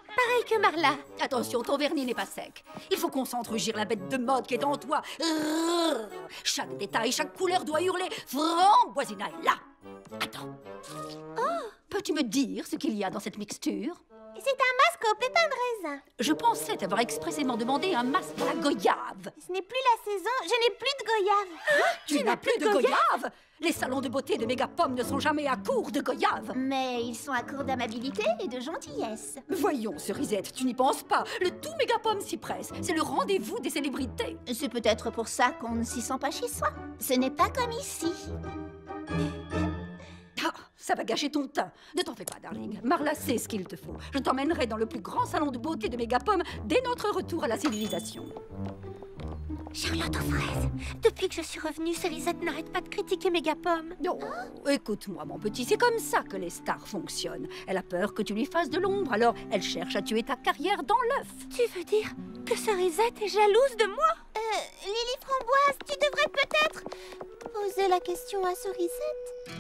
[SPEAKER 8] Pareil que Marla.
[SPEAKER 10] Attention, ton vernis n'est pas sec. Il faut qu'on s'entre-gire la bête de mode qui est en toi. Chaque détail, chaque couleur doit hurler. Framboisina est là. Attends. Peux-tu me dire ce qu'il y a dans cette mixture?
[SPEAKER 3] C'est un masque au pépins de raisin.
[SPEAKER 10] Je pensais t'avoir expressément demandé un masque à la goyave.
[SPEAKER 3] Ce n'est plus la saison, je n'ai plus de goyave.
[SPEAKER 10] Tu n'as plus de goyave? Les salons de beauté de Mégapom ne sont jamais à court de goyave.
[SPEAKER 5] Mais ils sont à court d'amabilité et de gentillesse.
[SPEAKER 10] Voyons, Cerisette, tu n'y penses pas. Le tout Mégapom s'y presse. C'est le rendez-vous des célébrités.
[SPEAKER 5] C'est peut-être pour ça qu'on ne s'y sent pas chez soi. Ce n'est pas comme ici.
[SPEAKER 10] Ah, ça va gâcher ton teint. Ne t'en fais pas, darling. Marla sait ce qu'il te faut. Je t'emmènerai dans le plus grand salon de beauté de Mégapom dès notre retour à la civilisation.
[SPEAKER 8] Charlotte aux fraises. Depuis que je suis revenue, Cerisette n'arrête pas de critiquer Mégapom.
[SPEAKER 10] Non, écoute-moi, mon petit, c'est comme ça que les stars fonctionnent. Elle a peur que tu lui fasses de l'ombre, alors elle cherche à tuer ta carrière dans l'œuf.
[SPEAKER 8] Tu veux dire que Cerisette est jalouse de moi?
[SPEAKER 3] Lily Framboise, tu devrais peut-être poser la question à Cerisette.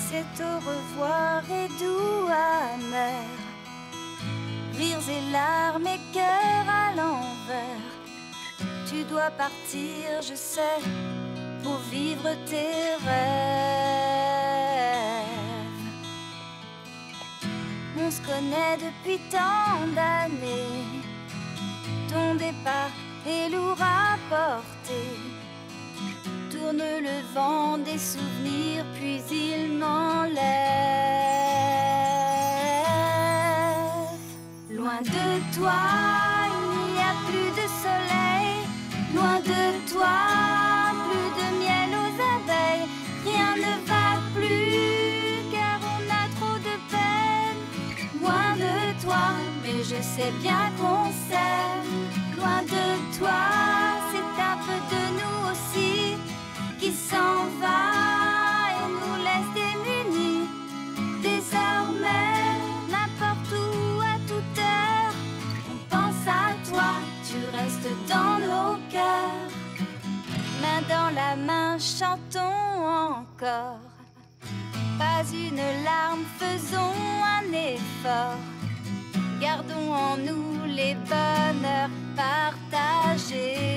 [SPEAKER 11] c'est au revoir et doux amer. Rires et larmes et cœur à l'envers. Tu dois partir, je sais, pour vivre tes rêves. On se connaît depuis tant d'années. Ton départ est lourd à porter. Tourne le vent des souvenirs, puis il m'enlève. Loin de toi, il n'y a plus de soleil. Loin de toi, plus de miel aux abeilles. Rien ne va plus, car on a trop de peine. Loin de toi, mais je sais bien qu'on s'aime. Loin de toi, c'est un peu de nous aussi qui s'en va et nous laisse démunis. Désormais, n'importe où, à toute heure, on pense à toi, tu restes dans nos cœurs. Main dans la main, chantons encore. Pas une larme, faisons un effort. Gardons en nous les bonheurs partagés.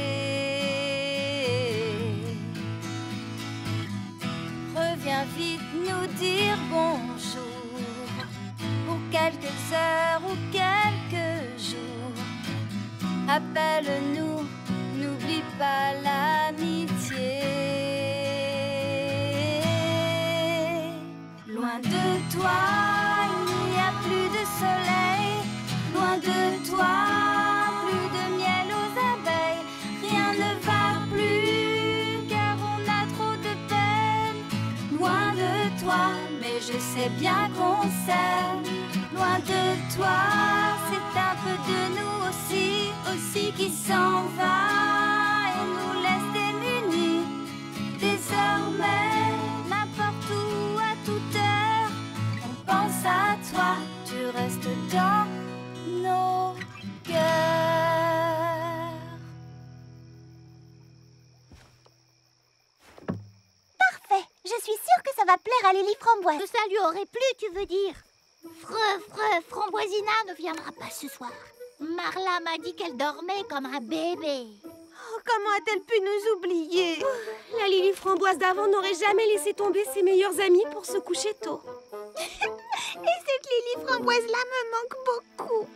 [SPEAKER 11] Reviens vite nous dire bonjour. Pour quelques heures ou quelques jours. Appelle-nous, n'oublie pas l'amitié. Loin de toi, il n'y a plus de soleil. Loin de toi, plus de miel aux abeilles. Rien ne va plus, car on a trop de peine. Loin de toi, mais je sais bien qu'on s'aime. Loin de toi, c'est un peu de nous aussi qui s'en va et nous laisse démunis. Désormais, n'importe où, à toute heure, on pense à toi, tu restes dans nos cœurs.
[SPEAKER 3] Parfait. Je suis sûre que ça va plaire à Lily Framboise.
[SPEAKER 5] Que ça lui aurait plu, tu veux dire? Framboisina ne viendra pas ce soir. Marla m'a dit qu'elle dormait comme un bébé.
[SPEAKER 3] Oh, comment a-t-elle pu nous oublier?
[SPEAKER 9] La Lily Framboise d'avant n'aurait jamais laissé tomber ses meilleurs amis pour se coucher tôt.
[SPEAKER 3] Et cette Lily Framboise-là me manque beaucoup.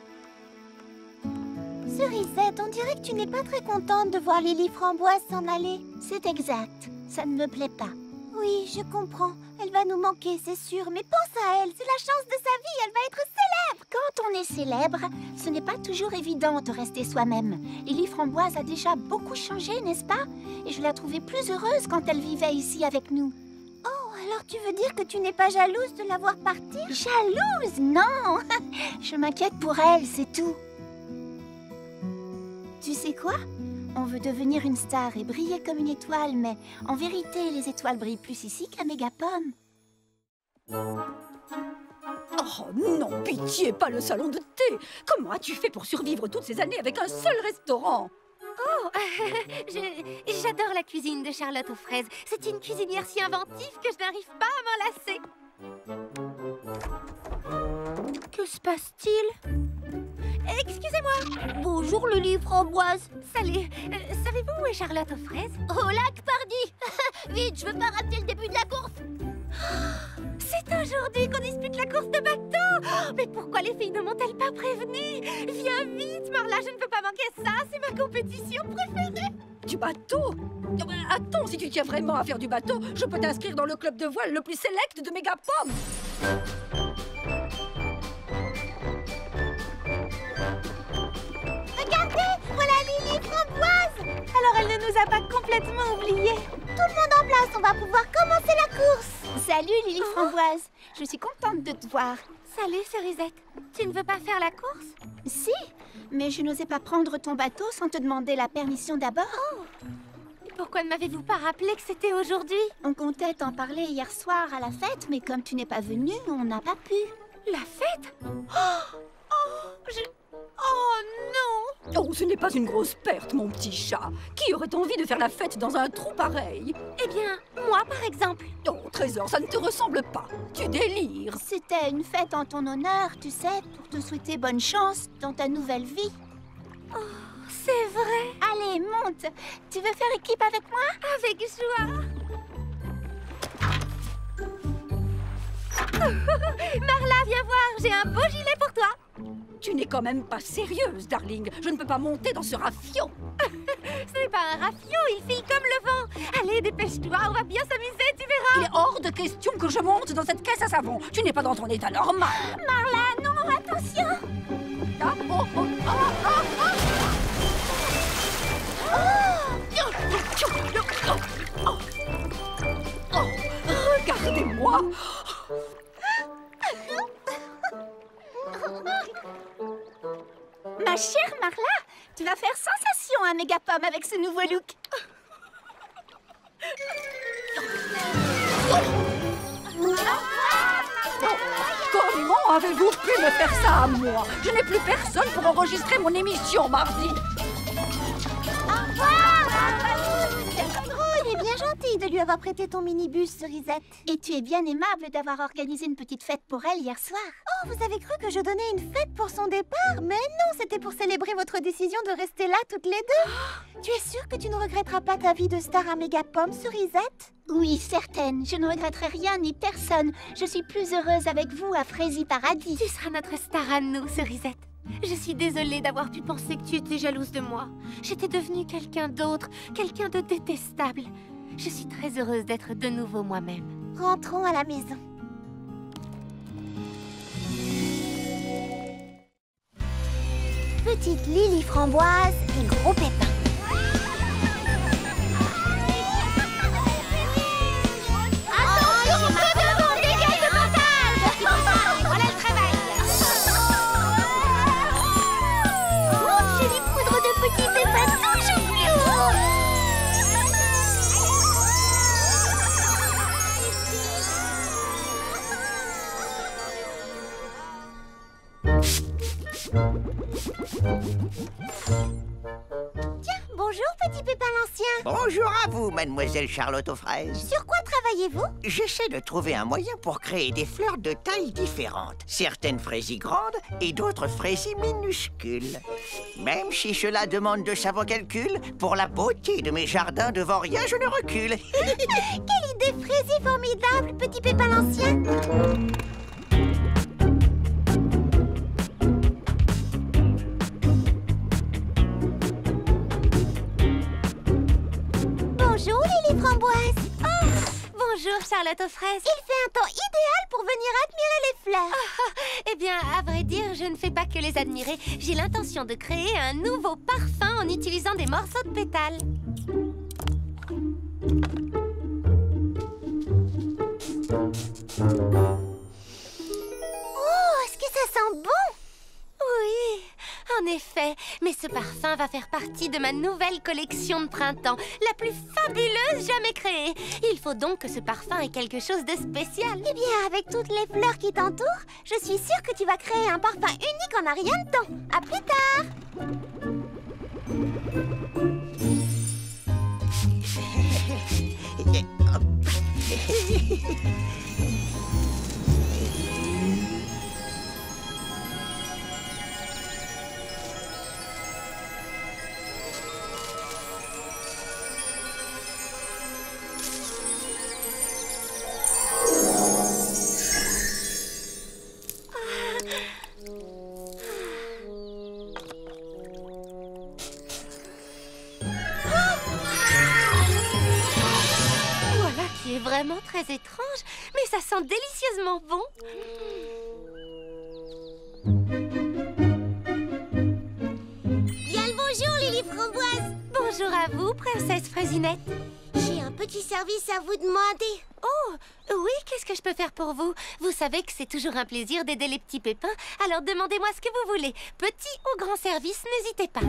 [SPEAKER 3] Cerisette, on dirait que tu n'es pas très contente de voir Lily Framboise s'en aller.
[SPEAKER 4] C'est exact. Ça ne me plaît pas.
[SPEAKER 3] Oui, je comprends. Elle va nous manquer, c'est sûr. Mais pense à elle, c'est la chance de sa vie. Elle va être célèbre.
[SPEAKER 4] Quand on est célèbre, ce n'est pas toujours évident de rester soi-même. Lily Framboise a déjà beaucoup changé, n'est-ce pas? Et je la trouvais plus heureuse quand elle vivait ici avec nous.
[SPEAKER 3] Oh, alors tu veux dire que tu n'es pas jalouse de la voir partir?
[SPEAKER 4] Jalouse? Non. Je m'inquiète pour elle, c'est tout. Tu sais quoi? On veut devenir une star et briller comme une étoile, mais en vérité, les étoiles brillent plus ici qu'à Mégapom.
[SPEAKER 10] Oh non, pitié, pas le salon de thé. Comment as-tu fait pour survivre toutes ces années avec un seul restaurant?
[SPEAKER 8] Oh, j'adore la cuisine de Charlotte aux fraises. C'est une cuisinière si inventive que je n'arrive pas à m'en lasser. Que se passe-t-il? Excusez-moi.
[SPEAKER 5] Bonjour Lily Framboise.
[SPEAKER 8] Salut. Savez-vous où est Charlotte aux fraises?
[SPEAKER 5] Au lac Pardy. Vite, je veux pas rater le début de la course.
[SPEAKER 8] C'est aujourd'hui qu'on dispute la course de bateau. Mais pourquoi les filles ne m'ont-elles pas prévenue? Viens vite, Marla, je ne peux pas manquer ça. C'est ma compétition préférée.
[SPEAKER 10] Du bateau? Attends, si tu tiens vraiment à faire du bateau, je peux t'inscrire dans le club de voile le plus sélect de Mégapom.
[SPEAKER 3] Regardez, voilà Lily Framboise. Alors elle ne nous a pas complètement oubliés. Tout le monde en place, on va pouvoir commencer la course.
[SPEAKER 4] Salut Lily Framboise. Je suis contente de te voir.
[SPEAKER 8] Salut Cerisette. Tu ne veux pas faire la course?
[SPEAKER 4] Si, mais je n'osais pas prendre ton bateau sans te demander la permission d'abord.
[SPEAKER 8] Oh. Pourquoi ne m'avez-vous pas rappelé que c'était aujourd'hui?
[SPEAKER 4] On comptait t'en parler hier soir à la fête, mais comme tu n'es pas venue, on n'a pas pu.
[SPEAKER 8] La fête? Oh non!
[SPEAKER 10] Oh, ce n'est pas une grosse perte, mon petit chat. Qui aurait envie de faire la fête dans un trou pareil?
[SPEAKER 8] Eh bien, moi, par exemple.
[SPEAKER 10] Oh, Trésor, ça ne te ressemble pas. Tu délires.
[SPEAKER 4] C'était une fête en ton honneur, tu sais, pour te souhaiter bonne chance dans ta nouvelle vie.
[SPEAKER 8] Oh, c'est vrai.
[SPEAKER 4] Allez, monte. Tu veux faire équipe avec moi?
[SPEAKER 8] Avec joie. Marla, viens voir, j'ai un beau gilet pour toi.
[SPEAKER 10] Tu n'es quand même pas sérieuse, darling. Je ne peux pas monter dans ce rafiot.
[SPEAKER 8] Ce n'est pas un rafiot, il file comme le vent. Allez, dépêche-toi, on va bien s'amuser, tu verras.
[SPEAKER 10] Il est hors de question que je monte dans cette caisse à savon. Tu n'es pas dans ton état normal.
[SPEAKER 4] Marla, non, attention.
[SPEAKER 10] Ah, oh, oh, oh, oh, oh. Oh, regardez-moi.
[SPEAKER 4] Ma chère Marla, tu vas faire sensation à Mégapom avec ce nouveau look.
[SPEAKER 10] Comment avez-vous pu me faire ça à moi? Je n'ai plus personne pour enregistrer mon émission mardi.
[SPEAKER 3] Au revoir, Sandro, il est bien gentil de lui avoir prêté ton minibus, Cerisette.
[SPEAKER 4] Et tu es bien aimable d'avoir organisé une petite fête pour elle hier soir.
[SPEAKER 3] Oh, vous avez cru que je donnais une fête pour son départ? Mais non, c'était pour célébrer votre décision de rester là toutes les deux. Tu es sûre que tu ne regretteras pas ta vie de star à Mégapom, Cerisette?
[SPEAKER 4] Oui, certaine. Je ne regretterai rien ni personne. Je suis plus heureuse avec vous à Frézy Paradis.
[SPEAKER 8] Tu seras notre star à nous, Cerisette. Je suis désolée d'avoir pu penser que tu étais jalouse de moi. J'étais devenue quelqu'un d'autre, quelqu'un de détestable. Je suis très heureuse d'être de nouveau moi-même.
[SPEAKER 3] Rentrons à la maison. Petite Lily Framboise et Gros Pépin. Tiens, bonjour petit Pépin l'Ancien.
[SPEAKER 12] Bonjour à vous, mademoiselle Charlotte aux fraises.
[SPEAKER 3] Sur quoi travaillez-vous?
[SPEAKER 12] J'essaie de trouver un moyen pour créer des fleurs de tailles différentes. Certaines fraisies grandes et d'autres fraisies minuscules. Même si cela demande de savants calculs, pour la beauté de mes jardins devant rien, je ne recule.
[SPEAKER 3] Quelle idée fraisie formidable, petit Pépin l'Ancien. Bonjour Lily Framboise.
[SPEAKER 8] Oh, bonjour Charlotte aux fraises.
[SPEAKER 3] Il fait un temps idéal pour venir admirer les fleurs.
[SPEAKER 8] Eh bien, à vrai dire, je ne fais pas que les admirer. J'ai l'intention de créer un nouveau parfum en utilisant des morceaux de pétales.
[SPEAKER 3] Oh, est-ce que ça sent bon?
[SPEAKER 8] Oui, en effet. Mais ce parfum va faire partie de ma nouvelle collection de printemps, la plus fabuleuse jamais créée. Il faut donc que ce parfum ait quelque chose de spécial.
[SPEAKER 3] Eh bien, avec toutes les fleurs qui t'entourent, je suis sûre que tu vas créer un parfum unique en un rien de temps. À plus tard.
[SPEAKER 8] Voilà qui est vraiment très étrange, mais ça sent délicieusement bon.
[SPEAKER 2] Bien le bonjour, Lily Framboise.
[SPEAKER 8] Bonjour à vous, princesse Fraisinette.
[SPEAKER 2] J'ai un petit service à vous demander.
[SPEAKER 8] Oh, oui, qu'est-ce que je peux faire pour vous? Vous savez que c'est toujours un plaisir d'aider les petits pépins, alors demandez-moi ce que vous voulez. Petit ou grand service, n'hésitez pas.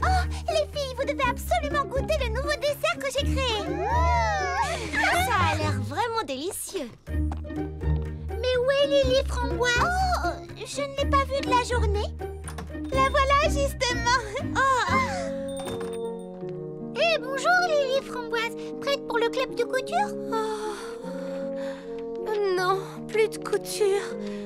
[SPEAKER 3] Oh, les filles, vous devez absolument goûter le nouveau dessert que j'ai créé.
[SPEAKER 2] Ça a l'air vraiment délicieux.
[SPEAKER 3] Mais où est Lily Framboise? Oh, je ne l'ai pas vue de la journée.
[SPEAKER 1] La voilà, justement.
[SPEAKER 5] Eh, bonjour, Lily Framboise. Prête pour le club de couture?
[SPEAKER 8] Non, plus de couture.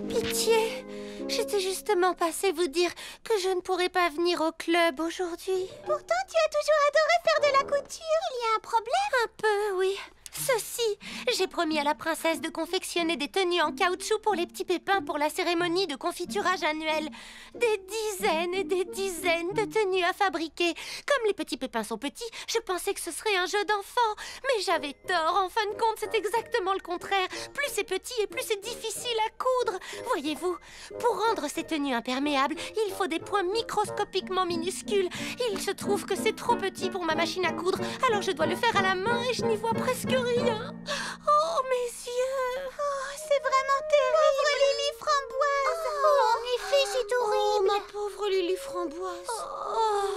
[SPEAKER 8] Pitié. J'étais justement passée vous dire que je ne pourrais pas venir au club aujourd'hui.
[SPEAKER 1] Pourtant, tu as toujours adoré faire de la couture.
[SPEAKER 8] Il y a un problème? Un peu, oui. Ceci, j'ai promis à la princesse de confectionner des tenues en caoutchouc pour les petits pépins pour la cérémonie de confiturage annuelle. Des dizaines et des dizaines de tenues à fabriquer. Comme les petits pépins sont petits, je pensais que ce serait un jeu d'enfant. Mais j'avais tort, en fin de compte, c'est exactement le contraire. Plus c'est petit et plus c'est difficile à coudre. Voyez-vous, pour rendre ces tenues imperméables, il faut des points microscopiquement minuscules. Il se trouve que c'est trop petit pour ma machine à coudre, alors je dois le faire à la main et je n'y vois presque rien. Oh, mes yeux!
[SPEAKER 1] Oh, c'est vraiment terrible! Pauvre Lily Framboise!
[SPEAKER 5] Oh, en effet, c'est horrible!
[SPEAKER 8] Ma pauvre Lily Framboise! Oh,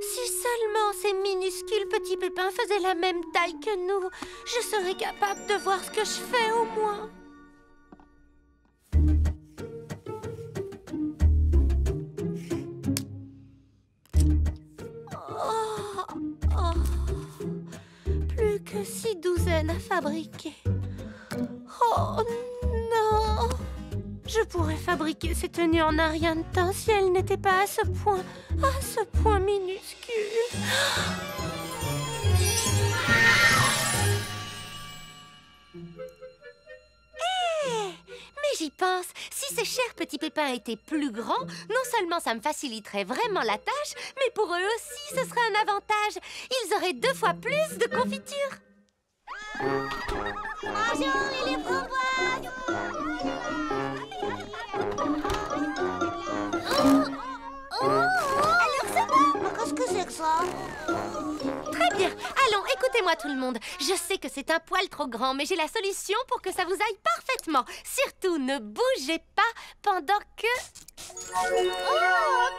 [SPEAKER 8] si seulement ces minuscules petits pépins faisaient la même taille que nous, je serais capable de voir ce que je fais au moins. Plus que 6 douzaines à fabriquer. Oh non! Je pourrais fabriquer ces tenues en un rien de temps si elles n'étaient pas à ce point minuscule. Mais j'y pense, si ces chers petits pépins étaient plus grands, non seulement ça me faciliterait vraiment la tâche, mais pour eux aussi ce serait un avantage. Ils auraient 2 fois plus de confiture.
[SPEAKER 5] Bonjour, Lily Framboise!
[SPEAKER 2] Alors ça va? Qu'est-ce que c'est que ça?
[SPEAKER 8] Très bien, allons, écoutez-moi tout le monde. Je sais que c'est un poil trop grand, mais j'ai la solution pour que ça vous aille parfaitement. Surtout, ne bougez pas pendant que...
[SPEAKER 5] Oh,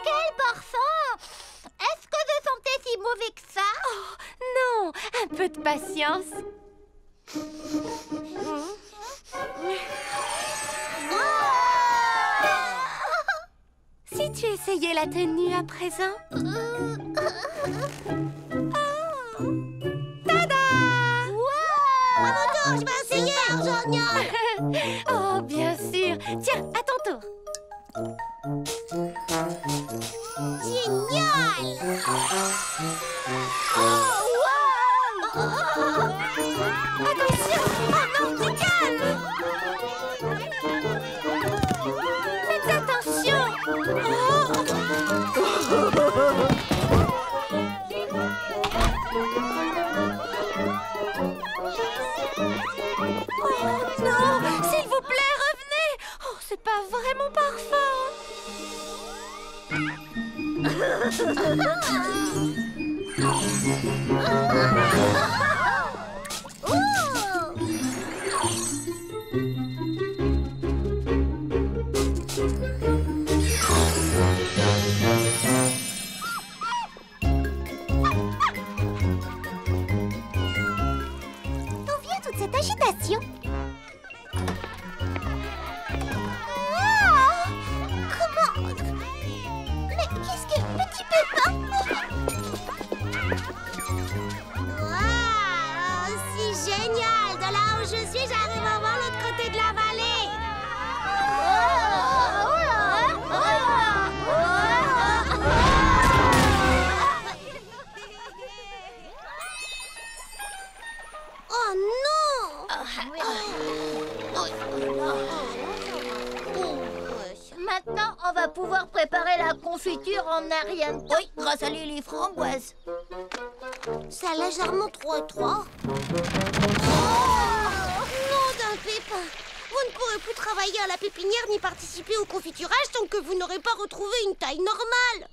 [SPEAKER 5] quel parfum! Est-ce que je sentais si mauvais que ça?
[SPEAKER 8] Oh, non, un peu de patience. Si tu essayais la tenue à présent. Tada!
[SPEAKER 2] À mon tour, je vais essayer, génial!
[SPEAKER 8] Oh, bien sûr. Tiens, à ton tour.
[SPEAKER 2] Génial!
[SPEAKER 8] Oh, wow! Attention! Oh non, tu calmes! Faites attention! Oh non! S'il vous plaît, revenez! Oh, c'est pas vraiment parfum!
[SPEAKER 5] D'où vient toute cette agitation? Comment? Mais qu'est-ce que... Petit pépin?
[SPEAKER 2] Waouh! C'est génial! De là où je suis, j'arrive à voir l'autre côté de la vallée! Oh non!
[SPEAKER 5] Maintenant, on va pouvoir préparer la confiture en un rien de temps. Oui, grâce à Lily Framboise.
[SPEAKER 2] C'est légèrement trop étroit. Oh, nom d'un pépin! Vous ne pourrez plus travailler à la pépinière ni participer au confiturage tant que vous n'aurez pas retrouvé une taille normale.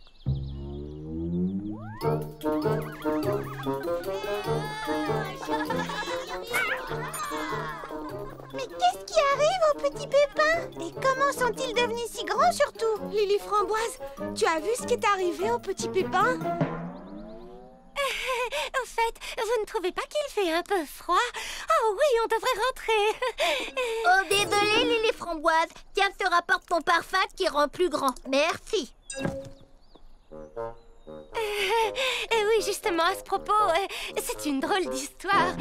[SPEAKER 1] Mais qu'est-ce qui arrive aux petits pépins? Et comment sont-ils devenus si grands surtout?
[SPEAKER 9] Lily Framboise, tu as vu ce qui est arrivé au petit pépin?
[SPEAKER 8] Au fait, vous ne trouvez pas qu'il fait un peu froid? Oh oui, on devrait rentrer.
[SPEAKER 5] Oh, désolé, Lily Framboise. Tiens, je te rapporte ton parfum qui rend plus grand. Merci. Oui, justement, à ce propos, c'est une drôle d'histoire.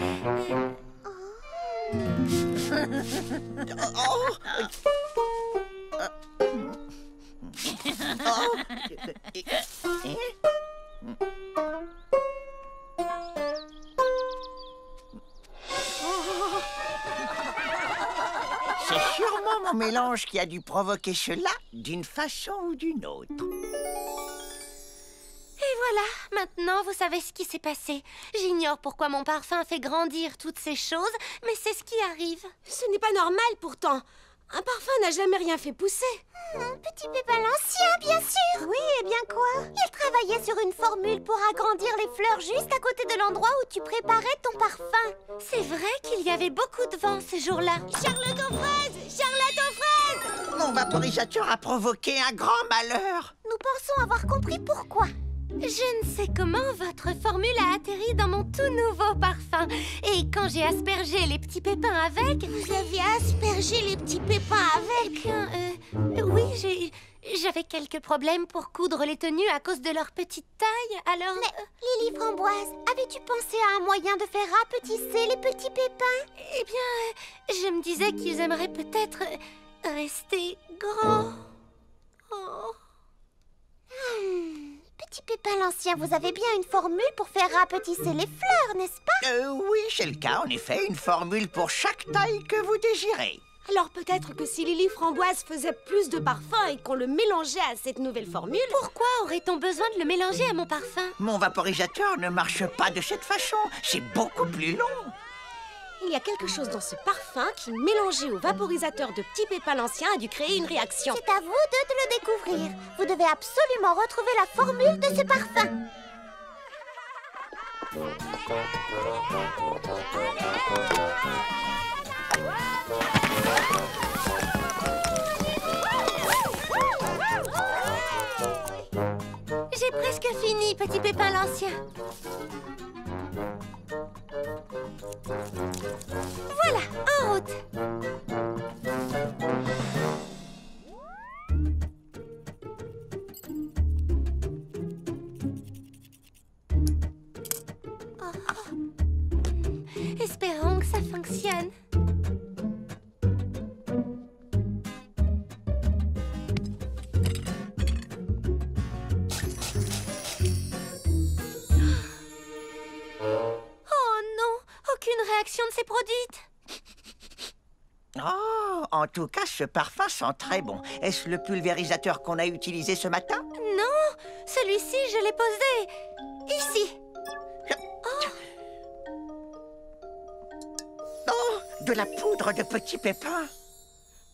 [SPEAKER 12] C'est sûrement mon mélange qui a dû provoquer cela d'une façon ou d'une autre.
[SPEAKER 5] Et voilà, maintenant vous savez ce qui s'est passé. J'ignore pourquoi mon parfum fait grandir toutes ces choses, mais c'est ce qui arrive.
[SPEAKER 9] Ce n'est pas normal pourtant. Un parfum n'a jamais rien fait pousser.
[SPEAKER 2] Petit Pépin l'Ancien, bien sûr.
[SPEAKER 3] Oui, et bien quoi?
[SPEAKER 2] Il travaillait sur une formule pour agrandir les fleurs juste à côté de l'endroit où tu préparais ton parfum.
[SPEAKER 5] C'est vrai qu'il y avait beaucoup de vent ce jour-là.
[SPEAKER 2] Charlotte aux fraises! Charlotte aux fraises!
[SPEAKER 12] Mon vaporisateur a provoqué un grand malheur.
[SPEAKER 2] Nous pensons avoir compris pourquoi.
[SPEAKER 5] Je ne sais comment votre formule a atterri dans mon tout nouveau parfum. Et quand j'ai aspergé les petits pépins avec...
[SPEAKER 2] Vous avez aspergé les petits pépins avec?
[SPEAKER 5] Eh bien, oui, j'avais quelques problèmes pour coudre les tenues à cause de leur petite taille, alors...
[SPEAKER 2] Mais, Lily Framboise, avais-tu pensé à un moyen de faire rapetisser les petits pépins?
[SPEAKER 5] Eh bien, je me disais qu'ils aimeraient peut-être rester grands. Oh.
[SPEAKER 2] Petit Pépin l'Ancien, vous avez bien une formule pour faire rapetisser les fleurs, n'est-ce pas?
[SPEAKER 12] Oui, c'est le cas, en effet, une formule pour chaque taille que vous désirez.
[SPEAKER 9] Alors peut-être que si Lily Framboise faisait plus de parfum et qu'on le mélangeait à cette nouvelle formule...
[SPEAKER 5] Pourquoi aurait-on besoin de le mélanger à mon parfum?
[SPEAKER 12] Mon vaporisateur ne marche pas de cette façon, c'est beaucoup plus long.
[SPEAKER 9] Il y a quelque chose dans ce parfum qui, mélangé au vaporisateur de Petit Pépin l'Ancien, a dû créer une réaction.
[SPEAKER 2] C'est à vous deux de le découvrir. Vous devez absolument retrouver la formule de ce parfum.
[SPEAKER 5] J'ai presque fini, Petit Pépin l'Ancien. Voilà, en route. Espérons que ça fonctionne. Réaction ne s'est produite.
[SPEAKER 12] Oh, en tout cas, ce parfum sent très bon. Est-ce le pulvérisateur qu'on a utilisé ce matin?
[SPEAKER 5] Non, celui-ci, je l'ai posé ici.
[SPEAKER 12] Oh, de la poudre de petits pépins.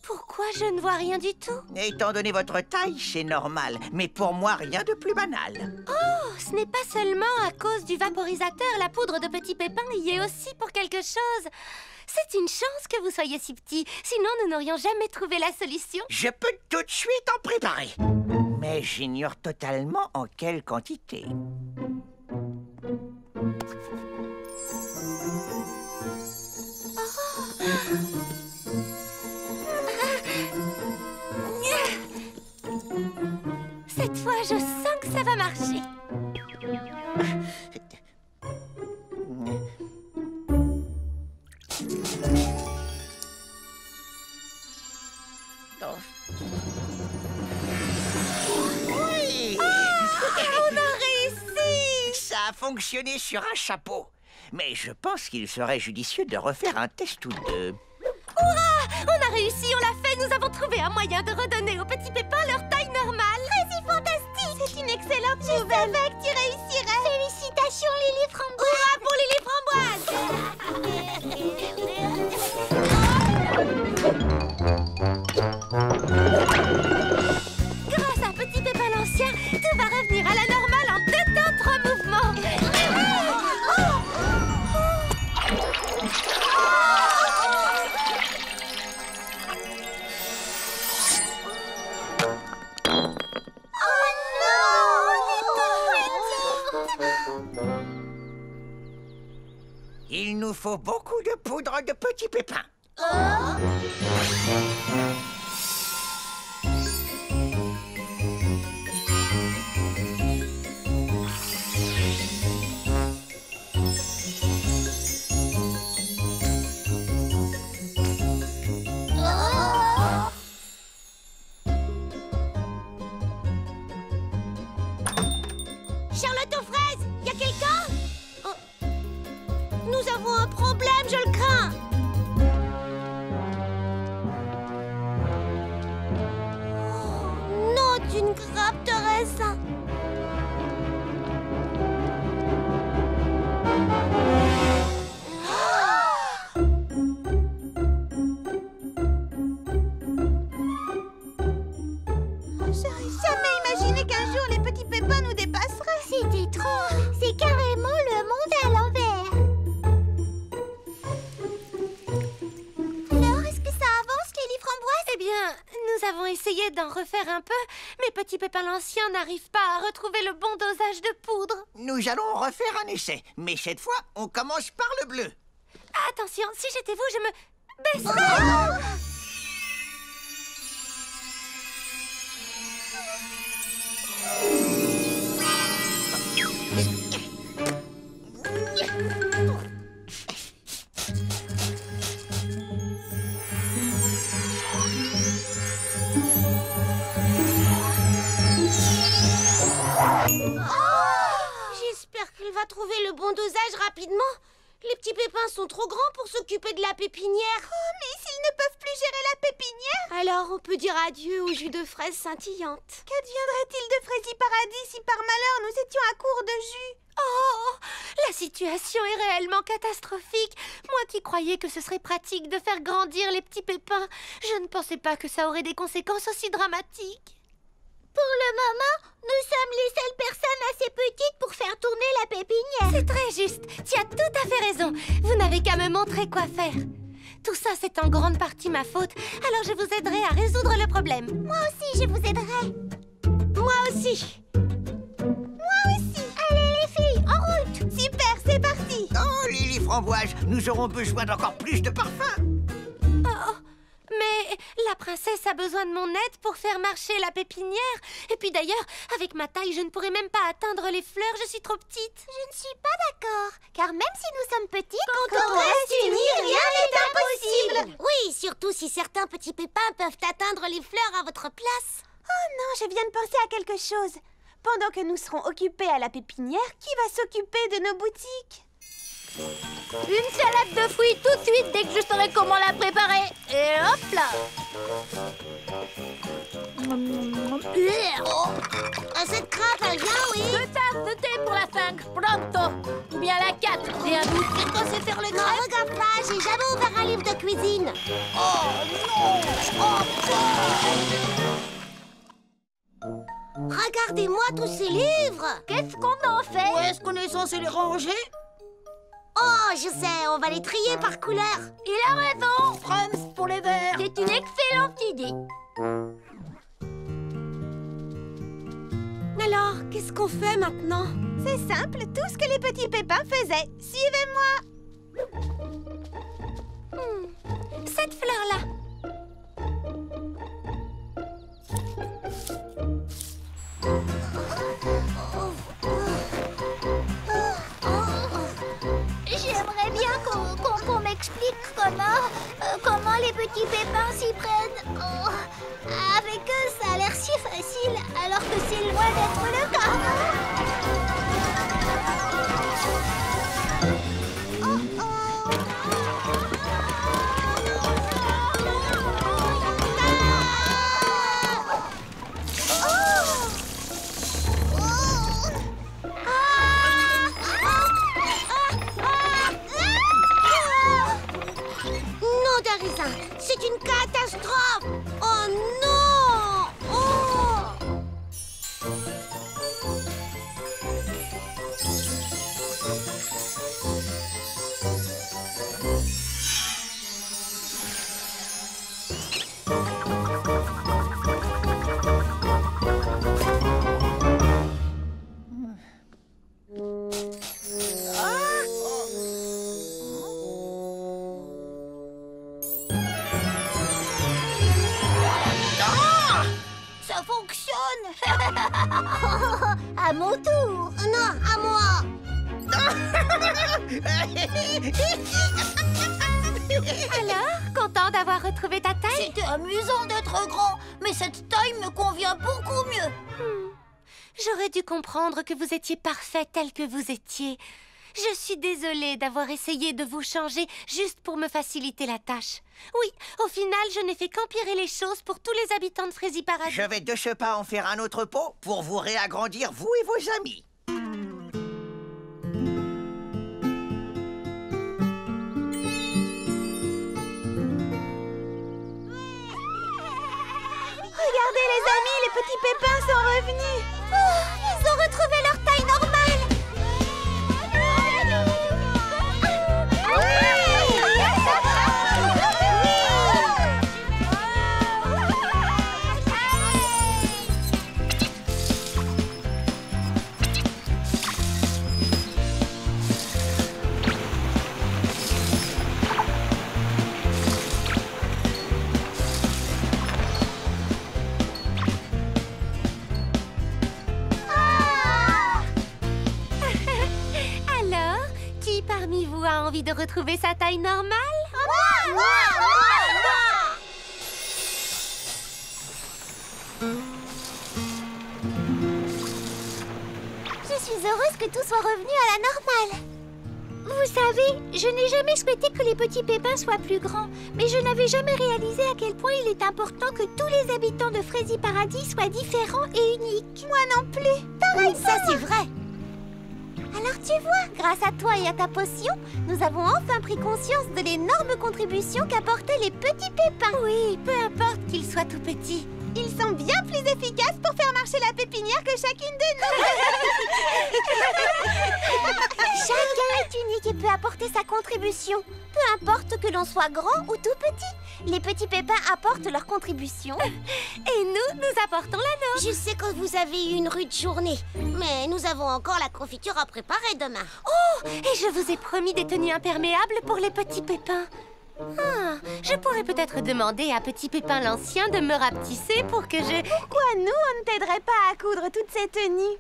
[SPEAKER 5] Pourquoi je ne vois rien du tout?
[SPEAKER 12] Étant donné votre taille, c'est normal. Mais pour moi, rien de plus banal.
[SPEAKER 5] Oh, ce n'est pas seulement à cause du vaporisateur. La poudre de petits pépins y est aussi pour quelque chose. C'est une chance que vous soyez si petit. Sinon, nous n'aurions jamais trouvé la solution.
[SPEAKER 12] Je peux tout de suite en préparer. Mais j'ignore totalement en quelle quantité.
[SPEAKER 5] Cette fois, je sens que ça va marcher.
[SPEAKER 12] Oui!
[SPEAKER 5] On a réussi!
[SPEAKER 12] Ça a fonctionné sur un chapeau. Mais je pense qu'il serait judicieux de refaire un test ou deux.
[SPEAKER 5] Hurrah! On a réussi, on l'a fait. Nous avons trouvé un moyen de redonner aux petits pépins leur taille normale.
[SPEAKER 2] C'est fantastique! C'est une excellente nouvelle! Je savais que tu réussirais! Félicitations, Lily Framboise!
[SPEAKER 5] Hurrah pour Lily Framboise! Grâce à Petit Pépin l'Ancien, tout va revenir à la normale en 2 temps 3 mouvements.
[SPEAKER 12] Il nous faut beaucoup de poudre de petits pépins.
[SPEAKER 2] une grappe, Thérèse.
[SPEAKER 1] J'aurais jamais imaginé qu'un jour les petits pépins nous dépasseraient.
[SPEAKER 5] C'était trop. C'est carrément le monde à l'envers.
[SPEAKER 1] Alors, est-ce que ça avance, Lily Framboise?
[SPEAKER 8] Eh bien, nous avons essayé d'en refaire un peu, mais Petit Pépin l'Ancien n'arrive pas à retrouver le bon dosage de poudre.
[SPEAKER 12] Nous allons refaire un essai, mais cette fois, on commence par le bleu.
[SPEAKER 8] Attention, si j'étais vous, je me baisserais.
[SPEAKER 2] J'espère qu'elle va trouver le bon dosage rapidement. Les petits pépins sont trop grands pour s'occuper de la pépinière.
[SPEAKER 1] Oh, mais s'ils ne peuvent plus gérer la pépinière,
[SPEAKER 2] Alors on peut dire adieu au jus de fraises scintillantes.
[SPEAKER 1] qu'adviendrait-il de Frézy Paradis si par malheur nous étions à court de jus?
[SPEAKER 8] Oh, la situation est réellement catastrophique. Moi qui croyais que ce serait pratique de faire grandir les petits pépins, je ne pensais pas que ça aurait des conséquences aussi dramatiques.
[SPEAKER 5] Pour le moment, nous sommes les seules personnes assez petites pour faire tourner la pépinière.
[SPEAKER 8] C'est très juste. Tu as tout à fait raison. Vous n'avez qu'à me montrer quoi faire. Tout ça, c'est en grande partie ma faute. Alors je vous aiderai à résoudre le problème.
[SPEAKER 5] Moi aussi, je vous aiderai.
[SPEAKER 2] Moi aussi.
[SPEAKER 1] Moi aussi.
[SPEAKER 5] Allez les filles, en route.
[SPEAKER 1] Super, c'est parti.
[SPEAKER 12] Oh, Lily Framboise, nous aurons besoin d'encore plus de parfum.
[SPEAKER 8] Oh, mais la princesse a besoin de mon aide pour faire marcher la pépinière. Et puis d'ailleurs, avec ma taille, je ne pourrais même pas atteindre les fleurs, je suis trop petite.
[SPEAKER 5] Je ne suis pas d'accord, car même si nous sommes petits,
[SPEAKER 2] Quand on reste unis, rien n'est impossible. Oui, surtout si certains petits pépins peuvent atteindre les fleurs à votre place.
[SPEAKER 1] Oh non, je viens de penser à quelque chose. Pendant que nous serons occupés à la pépinière, qui va s'occuper de nos boutiques?
[SPEAKER 5] une salade de fruits tout de suite dès que je saurai comment la préparer. Et hop là.
[SPEAKER 2] Cette grappe, elle vient, oui.
[SPEAKER 5] 2 tasses de thé pour la 5, pronto. Ou bien la 4, et un doute.
[SPEAKER 2] C'est quoi, c'est faire le crêpe? Non, regarde pas, j'ai jamais ouvert un livre de cuisine. Regardez-moi tous ces livres.
[SPEAKER 5] Qu'est-ce qu'on en fait?
[SPEAKER 2] Où est-ce qu'on est censé les ranger? Oh, je sais, on va les trier par couleur.
[SPEAKER 5] Il a raison.
[SPEAKER 2] Frums pour les verts.
[SPEAKER 5] C'est une excellente idée.
[SPEAKER 2] Alors, qu'est-ce qu'on fait maintenant?
[SPEAKER 1] C'est simple, tout ce que les petits pépins faisaient. Suivez-moi.
[SPEAKER 8] Cette fleur-là.
[SPEAKER 5] J'aimerais bien qu'on m'explique comment les petits pépins s'y prennent. Oh, avec eux, ça a l'air si facile, alors que c'est loin d'être le cas.
[SPEAKER 2] Non, Darisin, c'est une catastrophe. Oh non! Oh!
[SPEAKER 5] Ça fonctionne. À mon tour.
[SPEAKER 2] Non, à moi.
[SPEAKER 8] Alors, content d'avoir retrouvé ta taille?
[SPEAKER 5] C'était amusant d'être grand, mais cette taille me convient beaucoup mieux.
[SPEAKER 8] J'aurais dû comprendre que vous étiez parfait tel que vous étiez.
[SPEAKER 5] Je suis désolée d'avoir essayé de vous changer juste pour me faciliter la tâche. Oui, au final, je n'ai fait qu'empirer les choses pour tous les habitants de Frézy Paradis.
[SPEAKER 12] Je vais de ce pas en faire un autre pot pour vous réagrandir, vous et vos amis.
[SPEAKER 1] Regardez les amis, les petits pépins sont revenus.
[SPEAKER 2] Oh, ils ont retrouvé leur taille normale.
[SPEAKER 5] Alors, qui parmi vous a envie de retrouver sa taille normale?
[SPEAKER 2] Je suis heureuse que tout soit revenu à la normale.
[SPEAKER 4] Vous savez, je n'ai jamais souhaité que les petits pépins soient plus grands, mais je n'avais jamais réalisé à quel point il est important que tous les habitants de Frézy Paradis soient différents et uniques.
[SPEAKER 3] Moi non plus.
[SPEAKER 2] Pareil, ça c'est vrai. Alors tu vois, grâce à toi et à ta potion, nous avons enfin pris conscience de l'énorme contribution qu'apportaient les petits pépins.
[SPEAKER 5] Oui, peu importe qu'ils soient tout petits.
[SPEAKER 1] Ils sont bien plus efficaces pour faire marcher la pépinière que chacune de nous.
[SPEAKER 2] Chacun est unique et peut apporter sa contribution. Peu importe que l'on soit grand ou tout petit. Les petits pépins apportent leur contribution.
[SPEAKER 5] Et nous apportons la nôtre.
[SPEAKER 2] Je sais que vous avez eu une rude journée, mais nous avons encore la confiture à préparer demain.
[SPEAKER 5] Oh, et je vous ai promis des tenues imperméables pour les petits pépins. Ah, je pourrais peut-être demander à Petit Pépin l'Ancien de me rapetisser pour que je...
[SPEAKER 1] Pourquoi nous, on ne t'aiderait pas à coudre toutes ces tenues?